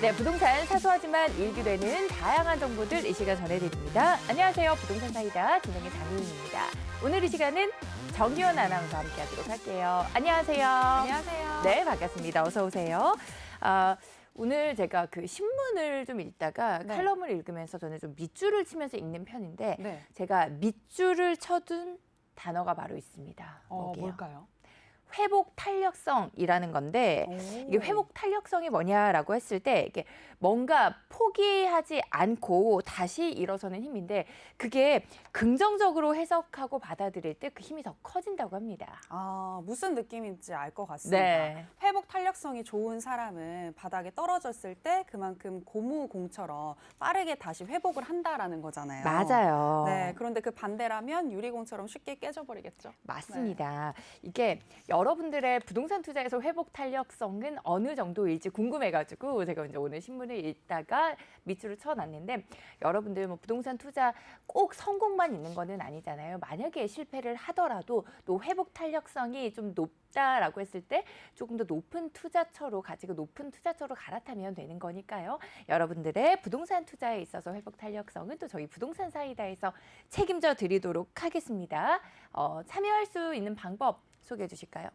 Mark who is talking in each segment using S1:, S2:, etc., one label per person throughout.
S1: 네, 부동산 사소하지만 일기 되는 다양한 정보들 이 시간 전해드립니다. 안녕하세요. 부동산 사이다 진행의 장희은입니다. 오늘 이 시간은 정기원 아나운서와 함께하도록 할게요. 안녕하세요.
S2: 안녕하세요.
S1: 네, 반갑습니다. 어서 오세요. 오늘 제가 그 신문을 좀 읽다가
S2: 네.
S1: 칼럼을 읽으면서 저는 좀 밑줄을 치면서 읽는 편인데
S2: 네.
S1: 제가 밑줄을 쳐둔 단어가 바로 있습니다.
S2: 뭘까요?
S1: 회복 탄력성이라는 건데 이게 회복 탄력성이 뭐냐라고 했을 때 이게 뭔가 포기하지 않고 다시 일어서는 힘인데 그게 긍정적으로 해석하고 받아들일 때 그 힘이 더 커진다고 합니다.
S2: 무슨 느낌인지 알 것 같습니다.
S1: 네.
S2: 회복 탄력성이 좋은 사람은 바닥에 떨어졌을 때 그만큼 고무공처럼 빠르게 다시 회복을 한다라는 거잖아요.
S1: 맞아요.
S2: 네, 그런데 그 반대라면 유리공처럼 쉽게 깨져버리겠죠.
S1: 맞습니다. 이게 여러분들의 부동산 투자에서 회복 탄력성은 어느 정도일지 궁금해가지고 제가 이제 오늘 신문을 읽다가 밑줄을 쳐놨는데 여러분들 뭐 부동산 투자 꼭 성공만 있는 거는 아니잖아요. 만약에 실패를 하더라도 또 회복 탄력성이 좀 높다라고 했을 때 조금 더 높은 투자처로 가지고 높은 투자처로 갈아타면 되는 거니까요. 여러분들의 부동산 투자에 있어서 회복 탄력성은 또 저희 부동산 사이다에서 책임져 드리도록 하겠습니다. 참여할 수 있는 방법 소개해 주실까요?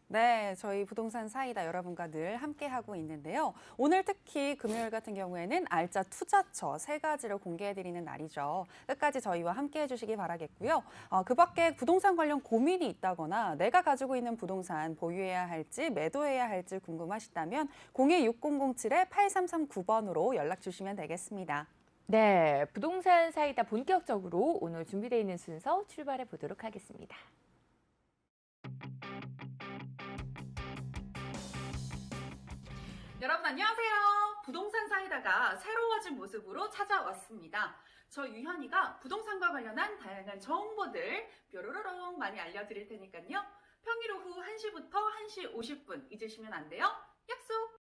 S2: 네, 저희 부동산 사이다 여러분과 늘 함께하고 있는데요. 오늘 특히 금요일 같은 경우에는 알짜 투자처 3가지를 공개해드리는 날이죠. 끝까지 저희와 함께해 주시기 바라겠고요. 그 밖에 부동산 관련 고민이 있다거나 내가 가지고 있는 부동산 보유해야 할지 매도해야 할지 궁금하시다면 026007-8339번으로 연락 주시면 되겠습니다.
S1: 네, 부동산 사이다 본격적으로 오늘 준비되어 있는 순서 출발해 보도록 하겠습니다.
S3: 여러분 안녕하세요. 부동산 사이다가 새로워진 모습으로 찾아왔습니다. 저 유현이가 부동산과 관련한 다양한 정보들 뾰로로롱 많이 알려드릴 테니까요. 평일 오후 1시부터 1시 50분 잊으시면 안 돼요. 약속!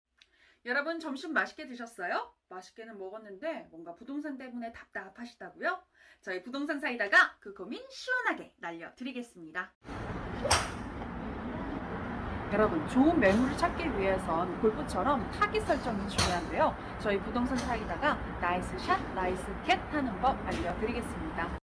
S3: 여러분 점심 맛있게 드셨어요? 맛있게는 먹었는데 뭔가 부동산 때문에 답답하시다고요? 저희 부동산 사이다가 그 고민 시원하게 날려드리겠습니다. 여러분 좋은 매물을 찾기 위해선 골프처럼 타깃 설정이 중요한데요. 저희 부동산 사이다가 나이스 샷, 나이스 캣 하는 법 알려드리겠습니다.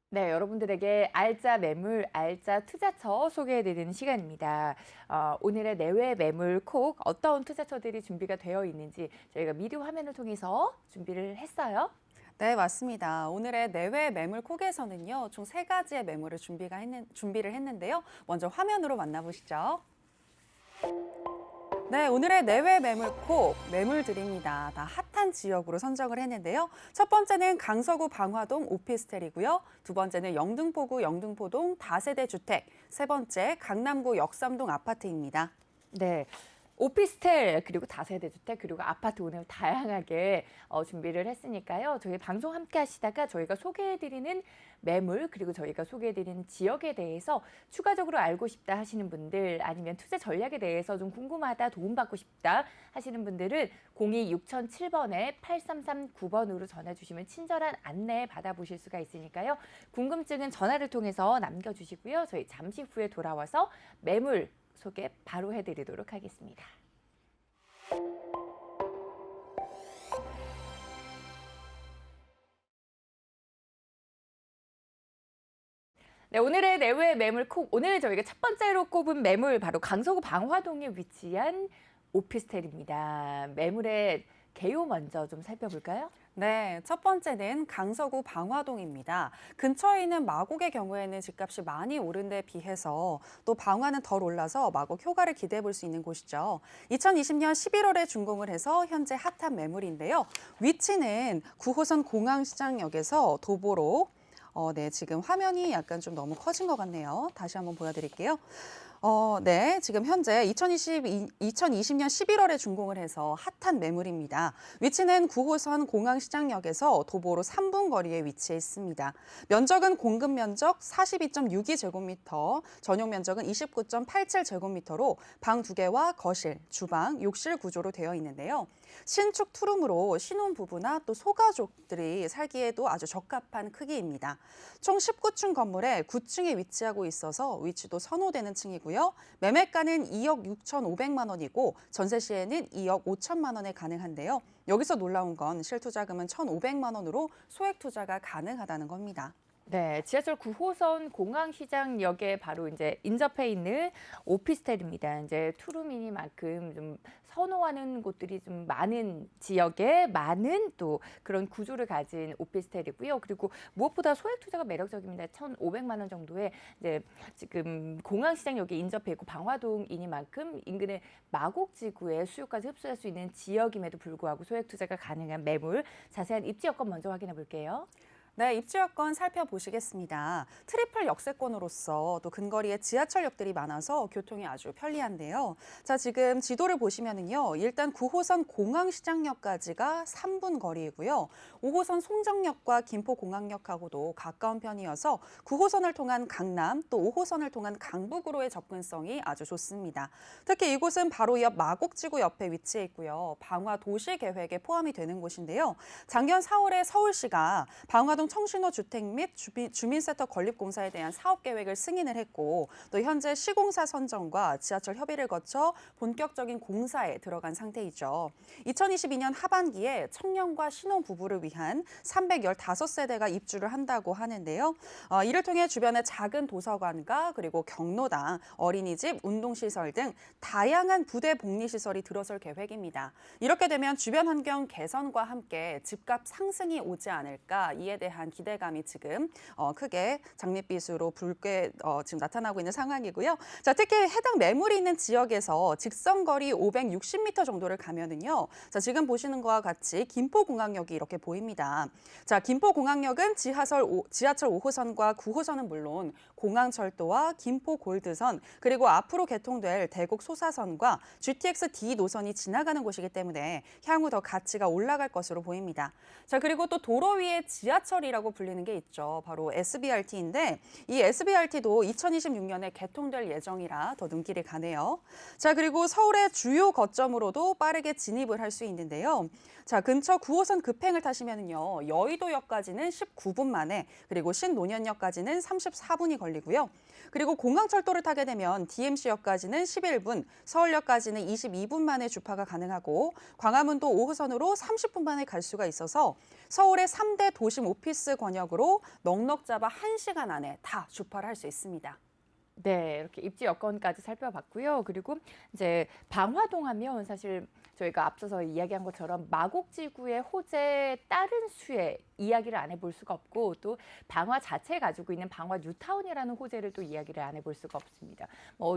S1: 네, 여러분들에게 알짜 매물, 알짜 투자처 소개해드리는 시간입니다. 오늘의 내외 매물 콕 어떤 투자처들이 준비가 되어 있는지 저희가 미리 화면을 통해서 준비를 했어요.
S2: 네, 맞습니다. 오늘의 내외 매물 콕에서는요, 총 3가지의 매물을 준비를 했는데요. 먼저 화면으로 만나보시죠. 네, 오늘의 내외 매물 콕 매물들입니다. 다 핫한 지역으로 선정을 했는데요. 첫 번째는 강서구 방화동 오피스텔이고요. 두 번째는 영등포구 영등포동 다세대 주택, 세 번째 강남구 역삼동 아파트입니다.
S1: 네. 오피스텔 그리고 다세대 주택 그리고 아파트 오늘 다양하게 준비를 했으니까요. 저희 방송 함께 하시다가 저희가 소개해드리는 매물 그리고 저희가 소개해드리는 지역에 대해서 추가적으로 알고 싶다 하시는 분들 아니면 투자 전략에 대해서 좀 궁금하다 도움받고 싶다 하시는 분들은 026007번에 8339번으로 전화 주시면 친절한 안내 받아보실 수가 있으니까요. 궁금증은 전화를 통해서 남겨주시고요. 저희 잠시 후에 돌아와서 매물 소개 바로 해드리도록 하겠습니다. 네, 오늘의 내외 매물 콕 오늘 저희가 첫 번째로 꼽은 매물 바로 강서구 방화동에 위치한 오피스텔입니다. 매물의 개요 먼저 좀 살펴볼까요?
S2: 네, 첫 번째는 강서구 방화동입니다. 근처에 있는 마곡의 경우에는 집값이 많이 오른 데 비해서 또 방화는 덜 올라서 마곡 효과를 기대해 볼 수 있는 곳이죠. 2020년 11월에 준공을 해서 현재 핫한 매물인데요. 위치는 9호선 공항시장역에서 도보로 네, 지금 화면이 약간 좀 너무 커진 것 같네요. 다시 한번 보여드릴게요. 네. 지금 현재 2020년 11월에 준공을 해서 핫한 매물입니다. 위치는 9호선 공항시장역에서 도보로 3분 거리에 위치해 있습니다. 면적은 공급 면적 42.62제곱미터, 전용 면적은 29.87제곱미터로 방 2개와 거실, 주방, 욕실 구조로 되어 있는데요. 신축 투룸으로 신혼부부나 또 소가족들이 살기에도 아주 적합한 크기입니다. 총 19층 건물에 9층에 위치하고 있어서 위치도 선호되는 층이고요. 매매가는 2억 6,500만 원이고 전세 시에는 2억 5천만 원에 가능한데요. 여기서 놀라운 건 실투자금은 1,500만 원으로 소액 투자가 가능하다는 겁니다.
S1: 네, 지하철 9호선 공항시장역에 바로 이제 인접해 있는 오피스텔입니다. 이제 투룸이니만큼 좀 선호하는 곳들이 좀 많은 지역에 많은 또 그런 구조를 가진 오피스텔이고요. 그리고 무엇보다 소액 투자가 매력적입니다. 1,500만 원 정도에 이제 지금 공항시장역에 인접해 있고 방화동이니만큼 인근의 마곡지구의 수요까지 흡수할 수 있는 지역임에도 불구하고 소액 투자가 가능한 매물. 자세한 입지 여건 먼저 확인해 볼게요.
S2: 네, 입지 여건 살펴보시겠습니다. 트리플 역세권으로서 또 근거리에 지하철역들이 많아서 교통이 아주 편리한데요. 자, 지금 지도를 보시면은요. 일단 9호선 공항시장역까지가 3분 거리이고요. 5호선 송정역과 김포공항역하고도 가까운 편이어서 9호선을 통한 강남 또 5호선을 통한 강북으로의 접근성이 아주 좋습니다. 특히 이곳은 바로 옆 마곡지구 옆에 위치해 있고요. 방화 도시계획에 포함이 되는 곳인데요. 작년 4월에 서울시가 방화동 청신호 주택 및 주민센터 건립공사에 대한 사업 계획을 승인을 했고 또 현재 시공사 선정과 지하철 협의를 거쳐 본격적인 공사에 들어간 상태이죠. 2022년 하반기에 청년과 신혼부부를 위한 315세대가 입주를 한다고 하는데요. 이를 통해 주변의 작은 도서관과 그리고 경로당, 어린이집, 운동시설 등 다양한 부대 복리시설이 들어설 계획입니다. 이렇게 되면 주변 환경 개선과 함께 집값 상승이 오지 않을까 이에 대한 기대감이 지금 크게 장밋빛으로 붉게 지금 나타나고 있는 상황이고요. 자, 특히 해당 매물이 있는 지역에서 직선거리 560m 정도를 가면은요. 자, 지금 보시는 것과 같이 김포공항역이 이렇게 보입니다. 자, 김포공항역은 지하철 5호선과 9호선은 물론 공항철도와 김포골드선 그리고 앞으로 개통될 대곡 소사선과 GTX D 노선이 지나가는 곳이기 때문에 향후 더 가치가 올라갈 것으로 보입니다. 자, 그리고 또 도로 위에 지하철이라고 불리는 게 있죠. 바로 SBRT인데 이 SBRT도 2026년에 개통될 예정이라 더 눈길이 가네요. 자, 그리고 서울의 주요 거점으로도 빠르게 진입을 할 수 있는데요. 자, 근처 9호선 급행을 타시면요. 여의도역까지는 19분 만에 그리고 신논현역까지는 34분이 걸리고요. 그리고 공항철도를 타게 되면 DMC역까지는 11분, 서울역까지는 22분 만에 주파가 가능하고 광화문도 5호선으로 30분 만에 갈 수가 있어서 서울의 3대 도심 오피스 권역으로 넉넉 잡아 1시간 안에 다 주파를 할 수 있습니다.
S1: 네, 이렇게 입지 여건까지 살펴봤고요. 그리고 이제 방화동 하면 사실 저희가 앞서서 이야기한 것처럼 마곡지구의 호재에 따른 수의 이야기를 안 해볼 수가 없고 또 방화 자체에 가지고 있는 방화 뉴타운이라는 호재를 또 이야기를 안 해볼 수가 없습니다.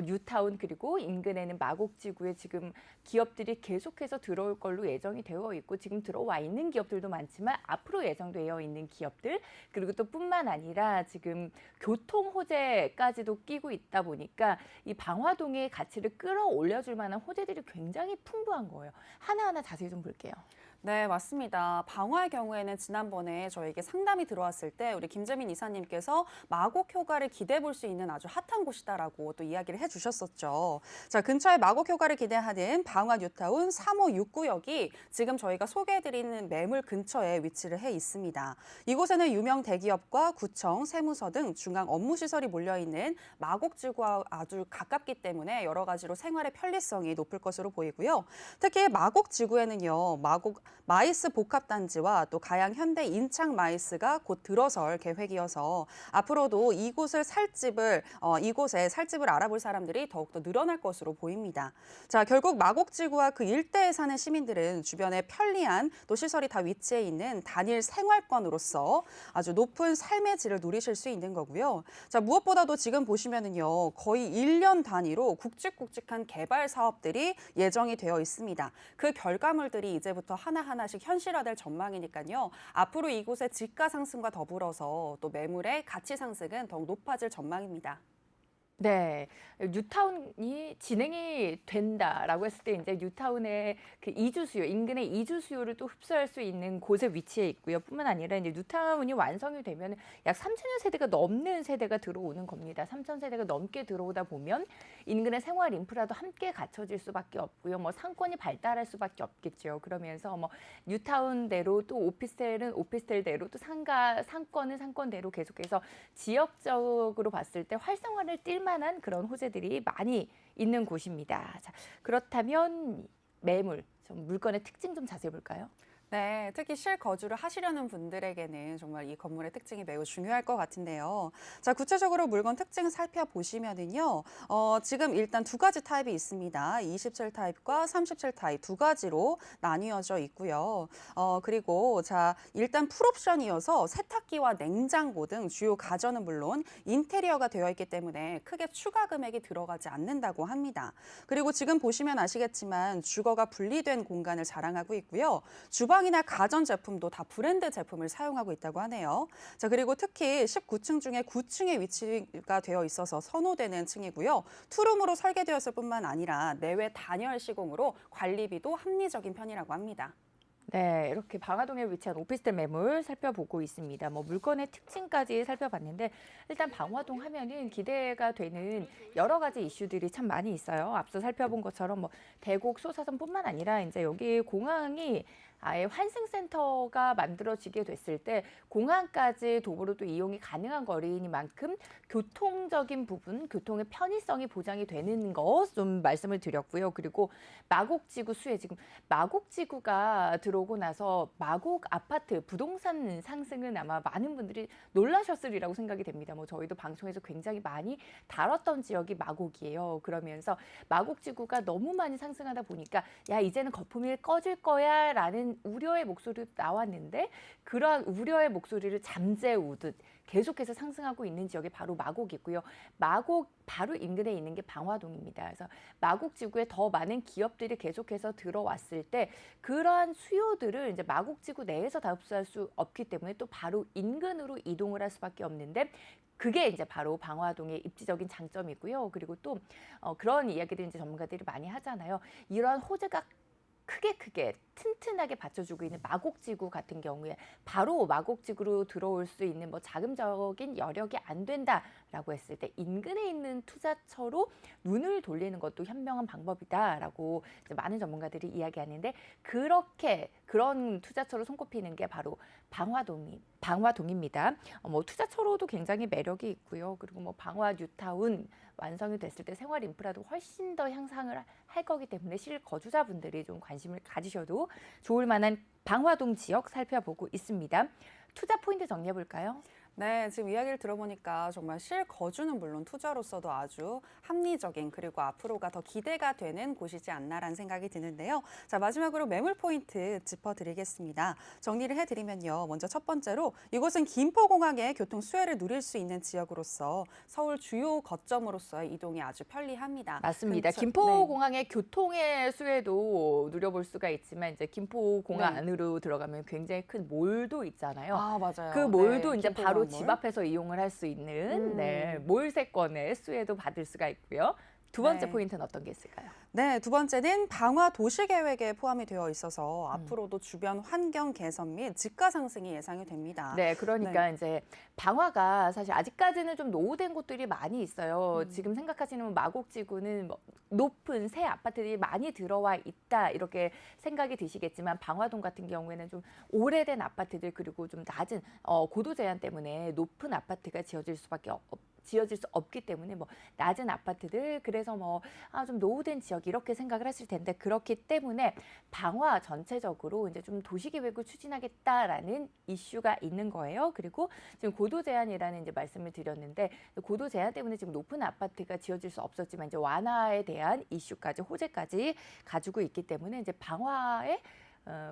S1: 뉴타운 그리고 인근에는 마곡지구에 지금 기업들이 계속해서 들어올 걸로 예정이 되어 있고 지금 들어와 있는 기업들도 많지만 앞으로 예정되어 있는 기업들 그리고 또 뿐만 아니라 지금 교통 호재까지도 끼고 있다 보니까 이 방화동의 가치를 끌어올려줄 만한 호재들이 굉장히 풍부한 거예요. 하나하나 자세히 좀 볼게요.
S2: 네, 맞습니다. 방화의 경우에는 지난번에 저에게 상담이 들어왔을 때 우리 김재민 이사님께서 마곡 효과를 기대해 볼 수 있는 아주 핫한 곳이다라고 또 이야기를 해주셨었죠. 자, 근처에 마곡 효과를 기대하는 방화 뉴타운 3호 6구역이 지금 저희가 소개해드리는 매물 근처에 위치를 해 있습니다. 이곳에는 유명 대기업과 구청, 세무서 등 중앙 업무시설이 몰려있는 마곡지구와 아주 가깝기 때문에 여러 가지로 생활의 편리성이 높을 것으로 보이고요. 특히 마곡지구에는요, 마이스 복합단지와 또 가양 현대 인창 마이스가 곧 들어설 계획이어서 앞으로도 이곳에 살집을 알아볼 사람들이 더욱더 늘어날 것으로 보입니다. 자, 결국 마곡지구와 그 일대에 사는 시민들은 주변에 편리한 또 시설이 다 위치해 있는 단일 생활권으로서 아주 높은 삶의 질을 누리실 수 있는 거고요. 자, 무엇보다도 지금 보시면은요, 거의 1년 단위로 굵직굵직한 개발 사업들이 예정이 되어 있습니다. 그 결과물들이 이제부터 하나하나씩 현실화될 전망이니까요. 앞으로 이곳의 지가 상승과 더불어서 또 매물의 가치 상승은 더욱 높아질 전망입니다.
S1: 네. 뉴타운이 진행이 된다라고 했을 때 이제 뉴타운의 그 이주 수요, 인근의 이주 수요를 또 흡수할 수 있는 곳에 위치해 있고요. 뿐만 아니라 이제 뉴타운이 완성이 되면 약 3천여 세대가 넘는 세대가 들어오는 겁니다. 3천 세대가 넘게 들어오다 보면 인근의 생활 인프라도 함께 갖춰질 수밖에 없고요. 뭐 상권이 발달할 수밖에 없겠죠. 그러면서 뭐 뉴타운대로 또 오피스텔은 오피스텔대로 또 상권은 상권대로 계속해서 지역적으로 봤을 때 활성화를 띌 만한 그런 호재들이 많이 있는 곳입니다. 자, 그렇다면 매물, 좀 물건의 특징 좀 자세히 볼까요?
S2: 네, 특히 실거주를 하시려는 분들에게는 정말 이 건물의 특징이 매우 중요할 것 같은데요. 자, 구체적으로 물건 특징 살펴보시면은요, 지금 일단 두 가지 타입이 있습니다. 27 타입과 37 타입 두 가지로 나뉘어져 있고요. 그리고 자, 일단 풀옵션이어서 세탁기와 냉장고 등 주요 가전은 물론 인테리어가 되어 있기 때문에 크게 추가 금액이 들어가지 않는다고 합니다. 그리고 지금 보시면 아시겠지만 주거가 분리된 공간을 자랑하고 있고요. 주방이나 가전 제품도 다 브랜드 제품을 사용하고 있다고 하네요. 자, 그리고 특히 19층 중에 9층에 위치가 되어 있어서 선호되는 층이고요. 투룸으로 설계되었을 뿐만 아니라 내외 단열 시공으로 관리비도 합리적인 편이라고 합니다.
S1: 네, 이렇게 방화동에 위치한 오피스텔 매물 살펴보고 있습니다. 뭐 물건의 특징까지 살펴봤는데 일단 방화동 하면은 기대가 되는 여러 가지 이슈들이 참 많이 있어요. 앞서 살펴본 것처럼 뭐 대곡 소사선뿐만 아니라 이제 여기 공항이 아예 환승센터가 만들어지게 됐을 때 공항까지 도보로 또 이용이 가능한 거리이니만큼 교통적인 부분, 교통의 편의성이 보장이 되는 거 좀 말씀을 드렸고요. 그리고 마곡지구 수혜, 지금 마곡지구가 들어오고 나서 마곡 아파트 부동산 상승은 아마 많은 분들이 놀라셨으리라고 생각이 됩니다. 뭐 저희도 방송에서 굉장히 많이 다뤘던 지역이 마곡이에요. 그러면서 마곡지구가 너무 많이 상승하다 보니까 야, 이제는 거품이 꺼질 거야라는 우려의 목소리도 나왔는데 그러한 우려의 목소리를 잠재우듯 계속해서 상승하고 있는 지역이 바로 마곡이고요. 마곡 바로 인근에 있는 게 방화동입니다. 그래서 마곡 지구에 더 많은 기업들이 계속해서 들어왔을 때 그러한 수요들을 이제 마곡 지구 내에서 다 흡수할 수 없기 때문에 또 바로 인근으로 이동을 할 수밖에 없는데 그게 이제 바로 방화동의 입지적인 장점이고요. 그리고 또 그런 이야기들 이제 전문가들이 많이 하잖아요. 이런 호재가 크게 튼튼하게 받쳐주고 있는 마곡지구 같은 경우에 바로 마곡지구로 들어올 수 있는 뭐 자금적인 여력이 안 된다라고 했을 때 인근에 있는 투자처로 눈을 돌리는 것도 현명한 방법이다라고 이제 많은 전문가들이 이야기하는데 그런 투자처로 손꼽히는 게 바로 방화동입니다. 뭐 투자처로도 굉장히 매력이 있고요. 그리고 뭐 방화 뉴타운 완성이 됐을 때 생활 인프라도 훨씬 더 향상을 할 거기 때문에 실거주자분들이 좀 관심을 가지셔도 좋을 만한 방화동 지역 살펴보고 있습니다. 투자 포인트 정리해 볼까요?
S2: 네, 지금 이야기를 들어보니까 정말 실거주는 물론 투자로서도 아주 합리적인 그리고 앞으로가 더 기대가 되는 곳이지 않나라는 생각이 드는데요. 자, 마지막으로 매물 포인트 짚어드리겠습니다. 정리를 해드리면요. 먼저 첫 번째로 이곳은 김포공항의 교통 수혜를 누릴 수 있는 지역으로서 서울 주요 거점으로서의 이동이 아주 편리합니다.
S1: 맞습니다.
S2: 네.
S1: 김포공항의 교통의 수혜도 누려볼 수가 있지만 이제 김포공항
S2: 네.
S1: 안으로 들어가면 굉장히 큰 몰도 있잖아요.
S2: 아, 맞아요.
S1: 그 몰도
S2: 네,
S1: 이제 바로
S2: 김포공항몰.
S1: 집 앞에서 이용을 할 수 있는 몰세권의 수혜도 받을 수가 있고요. 두 번째
S2: 네.
S1: 포인트는 어떤 게 있을까요?
S2: 네, 두 번째는 방화 도시 계획에 포함이 되어 있어서 앞으로도 주변 환경 개선 및 집가 상승이 예상이 됩니다.
S1: 네, 그러니까 이제 방화가 사실 아직까지는 좀 노후된 곳들이 많이 있어요. 지금 생각하시는 마곡지구는 뭐 높은 새 아파트들이 많이 들어와 있다 이렇게 생각이 드시겠지만 방화동 같은 경우에는 좀 오래된 아파트들 그리고 좀 낮은 고도 제한 때문에 높은 아파트가 지어질 수 없기 때문에 뭐 낮은 아파트들 그래서 뭐 좀 노후된 지역 이렇게 생각을 하실 텐데 그렇기 때문에 방화 전체적으로 이제 좀 도시계획을 추진하겠다라는 이슈가 있는 거예요. 그리고 지금 고도 제한이라는 이제 말씀을 드렸는데 고도 제한 때문에 지금 높은 아파트가 지어질 수 없었지만 이제 완화에 대한 이슈까지 호재까지 가지고 있기 때문에 이제 방화의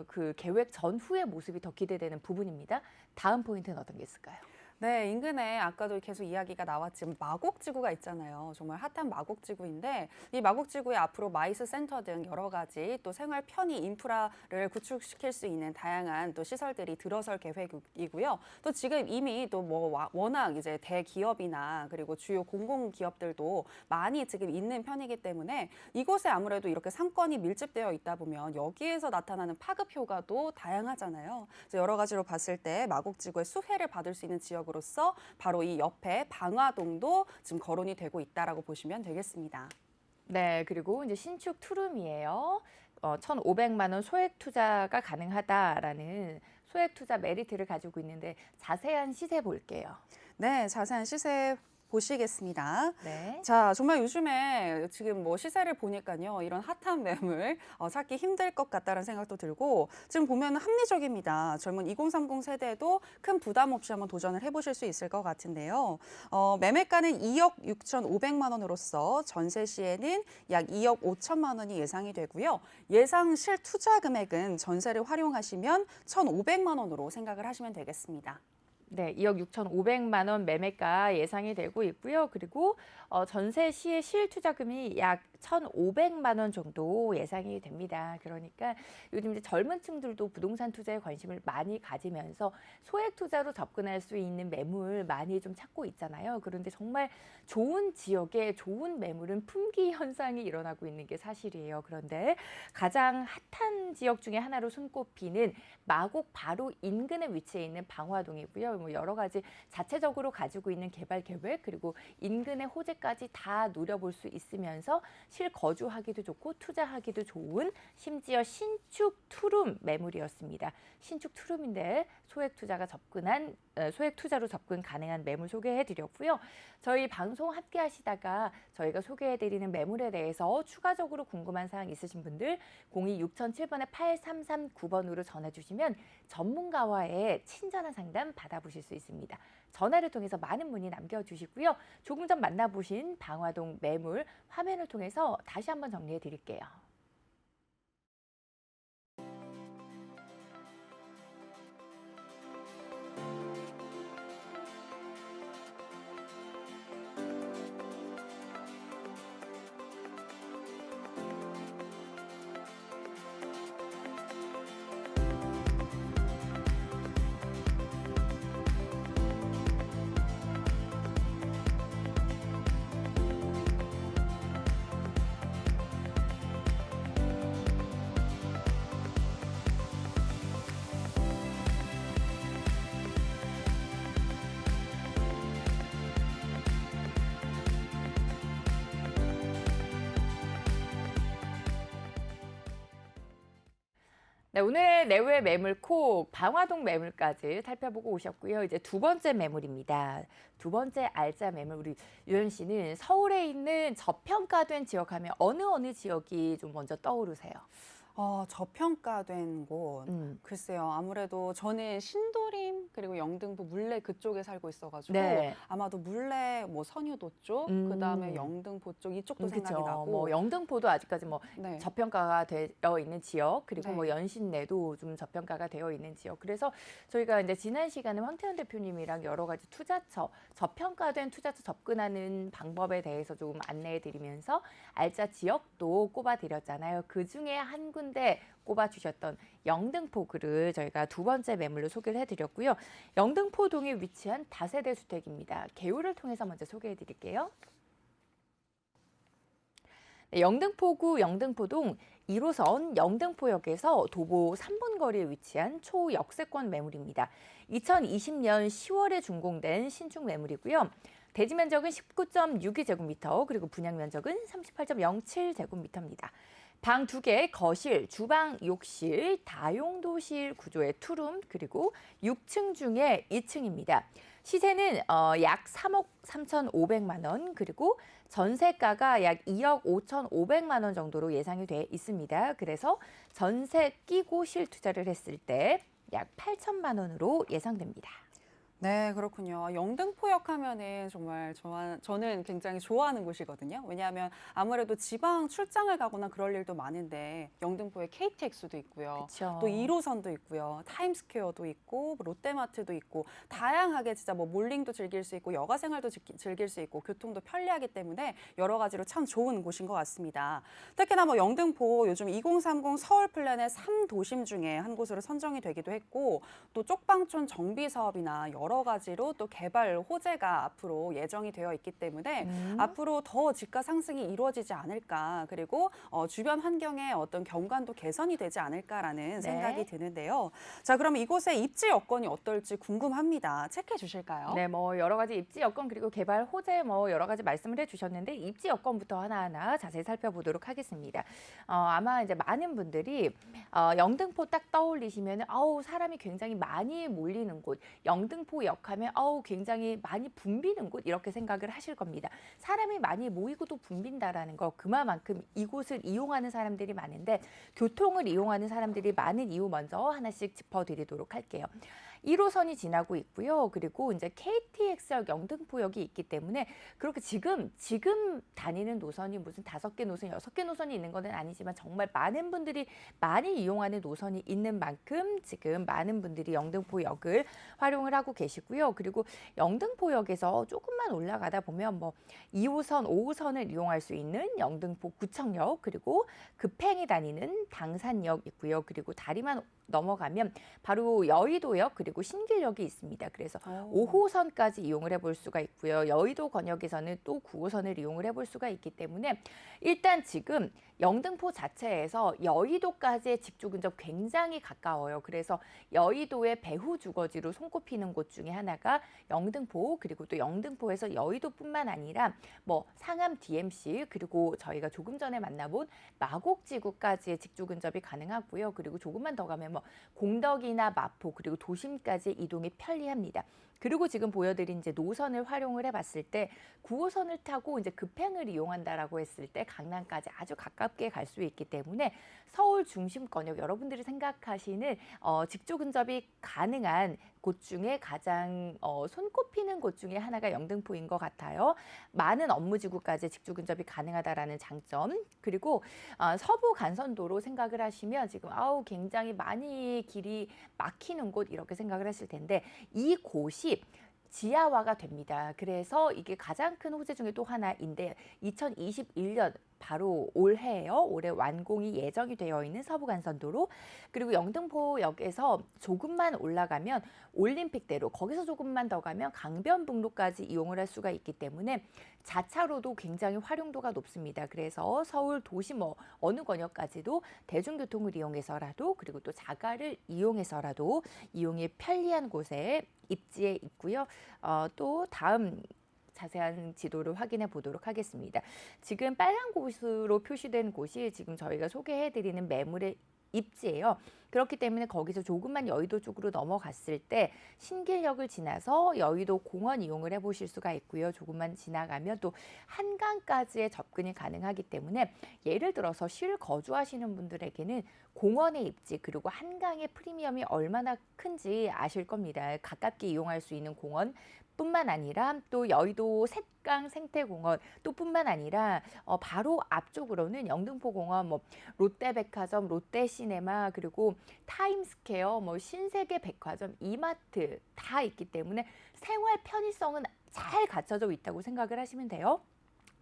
S1: 그 계획 전후의 모습이 더 기대되는 부분입니다. 다음 포인트는 어떤 게 있을까요?
S2: 네, 인근에 아까도 계속 이야기가 나왔지만 마곡지구가 있잖아요. 정말 핫한 마곡지구인데 이 마곡지구에 앞으로 마이스 센터 등 여러 가지 또 생활 편의 인프라를 구축시킬 수 있는 다양한 또 시설들이 들어설 계획이고요. 또 지금 이미 또 뭐 워낙 이제 대기업이나 그리고 주요 공공기업들도 많이 지금 있는 편이기 때문에 이곳에 아무래도 이렇게 상권이 밀집되어 있다 보면 여기에서 나타나는 파급 효과도 다양하잖아요. 그래서 여러 가지로 봤을 때 마곡지구의 수혜를 받을 수 있는 지역으로서 바로 이 옆에 방화동도 지금 거론이 되고 있다라고 보시면 되겠습니다.
S1: 네, 그리고 이제 신축 투룸이에요. 1,500만 원 소액 투자가 가능하다라는 소액 투자 메리트를 가지고 있는데 자세한 시세 볼게요.
S2: 네, 자세한 시세 보시겠습니다.
S1: 네.
S2: 자, 정말 요즘에 지금 뭐 시세를 보니까요, 이런 핫한 매물 찾기 힘들 것 같다는 생각도 들고 지금 보면 합리적입니다. 젊은 2030 세대도 큰 부담 없이 한번 도전을 해보실 수 있을 것 같은데요. 매매가는 2억 6,500만 원으로서 전세 시에는 약 2억 5천만 원이 예상이 되고요. 예상 실투자 금액은 전세를 활용하시면 1,500만 원으로 생각을 하시면 되겠습니다.
S1: 네, 2억 6,500만 원 매매가 예상이 되고 있고요. 그리고 전세 시의 실투자금이 약 1,500만 원 정도 예상이 됩니다. 그러니까 요즘 이제 젊은 층들도 부동산 투자에 관심을 많이 가지면서 소액 투자로 접근할 수 있는 매물 많이 좀 찾고 있잖아요. 그런데 정말 좋은 지역에 좋은 매물은 품귀 현상이 일어나고 있는 게 사실이에요. 그런데 가장 핫한 지역 중에 하나로 손꼽히는 마곡 바로 인근에 위치해 있는 방화동이고요. 뭐 여러 가지 자체적으로 가지고 있는 개발 계획 그리고 인근의 호재까지 다 누려볼 수 있으면서 실거주하기도 좋고 투자하기도 좋은 심지어 신축 투룸 매물이었습니다. 신축 투룸인데 소액 투자로 접근 가능한 매물 소개해드렸고요. 저희 방송 함께 하시다가 저희가 소개해드리는 매물에 대해서 추가적으로 궁금한 사항 있으신 분들 02-6007번에 8339번으로 전화주시면 전문가와의 친절한 상담 받아보실 수 있습니다. 전화를 통해서 많은 문의 남겨주시고요. 조금 전 만나보신 방화동 매물 화면을 통해서 다시 한번 정리해 드릴게요. 네, 오늘 내외 매물콕 방화동 매물까지 살펴보고 오셨고요. 이제 두 번째 매물입니다. 두 번째 알짜 매물 우리 유현 씨는 서울에 있는 저평가된 지역 하면 어느 지역이 좀 먼저 떠오르세요?
S2: 저평가된 곳. 글쎄요. 아무래도 저는 신도림 그리고 영등포 물레 그쪽에 살고 있어가지고
S1: 네.
S2: 아마도 물레 뭐 선유도 쪽, 그다음에 영등포 쪽 이쪽도 생각이
S1: 그쵸.
S2: 나고.
S1: 뭐 영등포도 아직까지 뭐
S2: 네.
S1: 저평가가 되어 있는 지역 그리고
S2: 네.
S1: 뭐 연신내도 좀 저평가가 되어 있는 지역. 그래서 저희가 이제 지난 시간에 황태현 대표님이랑 여러 가지 저평가된 투자처 접근하는 방법에 대해서 조금 안내해드리면서 알짜 지역도 꼽아드렸잖아요. 그 중에 한 군데 꼽아주셨던 영등포구를 저희가 두 번째 매물로 소개를 해드렸고요. 영등포동에 위치한 다세대 주택입니다. 개요를 통해서 먼저 소개해드릴게요. 네, 영등포구 영등포동 1호선 영등포역에서 도보 3분 거리에 위치한 초역세권 매물입니다. 2020년 10월에 준공된 신축 매물이고요. 대지 면적은 19.62제곱미터 그리고 분양 면적은 38.07제곱미터입니다. 방 2개, 거실, 주방, 욕실, 다용도실 구조의 투룸 그리고 6층 중에 2층입니다. 시세는 약 3억 3,500만 원 그리고 전세가가 약 2억 5,500만 원 정도로 예상이 돼 있습니다. 그래서 전세 끼고 실투자를 했을 때 약 8천만 원으로 예상됩니다.
S2: 네, 그렇군요. 영등포역 하면은 정말 저는 굉장히 좋아하는 곳이거든요. 왜냐하면 아무래도 지방 출장을 가거나 그럴 일도 많은데 영등포에 KTX도 있고요.
S1: 그쵸.
S2: 또 1호선도 있고요. 타임스퀘어도 있고 뭐 롯데마트도 있고 다양하게 진짜 뭐 몰링도 즐길 수 있고 여가 생활도 즐길 수 있고 교통도 편리하기 때문에 여러 가지로 참 좋은 곳인 것 같습니다. 특히나 뭐 영등포 요즘 2030 서울 플랜의 3도심 중에 한 곳으로 선정이 되기도 했고 또 쪽방촌 정비 사업이나 여러 가지로 또 개발 호재가 앞으로 예정이 되어 있기 때문에 앞으로 더 집가 상승이 이루어지지 않을까 그리고 주변 환경의 어떤 경관도 개선이 되지 않을까라는 생각이 드는데요. 자, 그럼 이곳의 입지 여건이 어떨지 궁금합니다. 체크해 주실까요?
S1: 네, 뭐 여러 가지 입지 여건 그리고 개발 호재 뭐 여러 가지 말씀을 해주셨는데 입지 여건부터 하나하나 자세히 살펴보도록 하겠습니다. 아마 이제 많은 분들이 영등포 딱 떠올리시면 아우 사람이 굉장히 많이 몰리는 곳, 영등포역 하면 아우 굉장히 많이 붐비는 곳 이렇게 생각을 하실 겁니다. 사람이 많이 모이고 또 붐빈다라는 거 그만큼 이곳을 이용하는 사람들이 많은데 교통을 이용하는 사람들이 많은 이유 먼저 하나씩 짚어드리도록 할게요. 1호선이 지나고 있고요. 그리고 이제 KTX역 영등포역이 있기 때문에 그렇게 지금 다니는 노선이 무슨 5개 노선, 6개 노선이 있는 건 아니지만 정말 많은 분들이 많이 이용하는 노선이 있는 만큼 지금 많은 분들이 영등포역을 활용을 하고 계시고요. 그리고 영등포역에서 조금만 올라가다 보면 뭐 2호선, 5호선을 이용할 수 있는 영등포 구청역 그리고 급행이 다니는 당산역 있고요. 그리고 다리만 넘어가면 바로 여의도역 그리고 신길역이 있습니다. 그래서 5호선까지 이용을 해볼 수가 있고요. 여의도 권역에서는 또 9호선을 이용을 해볼 수가 있기 때문에 일단 지금 영등포 자체에서 여의도까지의 직주 근접 굉장히 가까워요. 그래서 여의도의 배후 주거지로 손꼽히는 곳 중에 하나가 영등포 그리고 또 영등포에서 여의도뿐만 아니라 뭐 상암 DMC 그리고 저희가 조금 전에 만나본 마곡지구까지의 직주 근접이 가능하고요. 그리고 조금만 더 가면 뭐 공덕이나 마포 그리고 도심까지 이동이 편리합니다. 그리고 지금 보여드린 이제 노선을 활용을 해봤을 때 9호선을 타고 이제 급행을 이용한다라고 했을 때 강남까지 아주 가깝게 갈 수 있기 때문에 서울 중심권역 여러분들이 생각하시는 직주 근접이 가능한 곳 중에 가장 손꼽히는 곳 중에 하나가 영등포인 것 같아요. 많은 업무지구까지 직주 근접이 가능하다라는 장점 그리고 서부 간선도로 생각을 하시면 지금 굉장히 많이 길이 막히는 곳 이렇게 생각을 했을 텐데 이곳이 지하화가 됩니다. 그래서 이게 가장 큰 호재 중에 또 하나인데 2021년 바로 올해예요. 올해 완공이 예정이 되어 있는 서부간선도로 그리고 영등포역에서 조금만 올라가면 올림픽대로 거기서 조금만 더 가면 강변북로까지 이용을 할 수가 있기 때문에 자차로도 굉장히 활용도가 높습니다. 그래서 서울 도시 뭐 어느 권역까지도 대중교통을 이용해서라도 그리고 또 자가를 이용해서라도 이용이 편리한 곳에 입지에 있고요. 또 다음 자세한 지도를 확인해 보도록 하겠습니다. 지금 빨간 곳으로 표시된 곳이 지금 저희가 소개해드리는 매물의 입지예요. 그렇기 때문에 거기서 조금만 여의도 쪽으로 넘어갔을 때 신길역을 지나서 여의도 공원 이용을 해보실 수가 있고요. 조금만 지나가면 또 한강까지의 접근이 가능하기 때문에 예를 들어서 실 거주하시는 분들에게는 공원의 입지 그리고 한강의 프리미엄이 얼마나 큰지 아실 겁니다. 가깝게 이용할 수 있는 공원 뿐만 아니라 또 여의도 샛강 생태공원 또 뿐만 아니라 바로 앞쪽으로는 영등포공원, 뭐 롯데백화점, 롯데시네마 그리고 타임스퀘어, 뭐 신세계백화점, 이마트 다 있기 때문에 생활 편의성은 잘 갖춰져 있다고 생각을 하시면 돼요.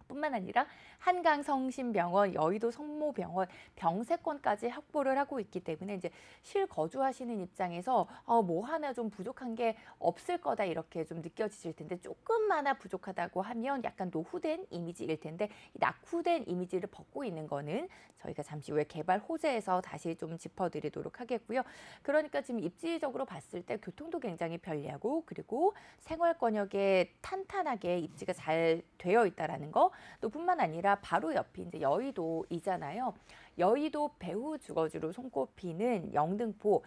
S1: 뿐만 아니라 한강 성심병원, 여의도 성모병원, 병세권까지 확보를 하고 있기 때문에 이제 실거주하시는 입장에서 뭐 하나 좀 부족한 게 없을 거다 이렇게 좀 느껴지실 텐데 조금 하나 부족하다고 하면 약간 노후된 이미지일 텐데 이 낙후된 이미지를 벗고 있는 거는 저희가 잠시 후에 개발 호재에서 다시 좀 짚어드리도록 하겠고요. 그러니까 지금 입지적으로 봤을 때 교통도 굉장히 편리하고 그리고 생활권역에 탄탄하게 입지가 잘 되어 있다라는 거 또 뿐만 아니라 바로 옆이 이제 여의도이잖아요. 여의도 배후 주거지로 손꼽히는 영등포,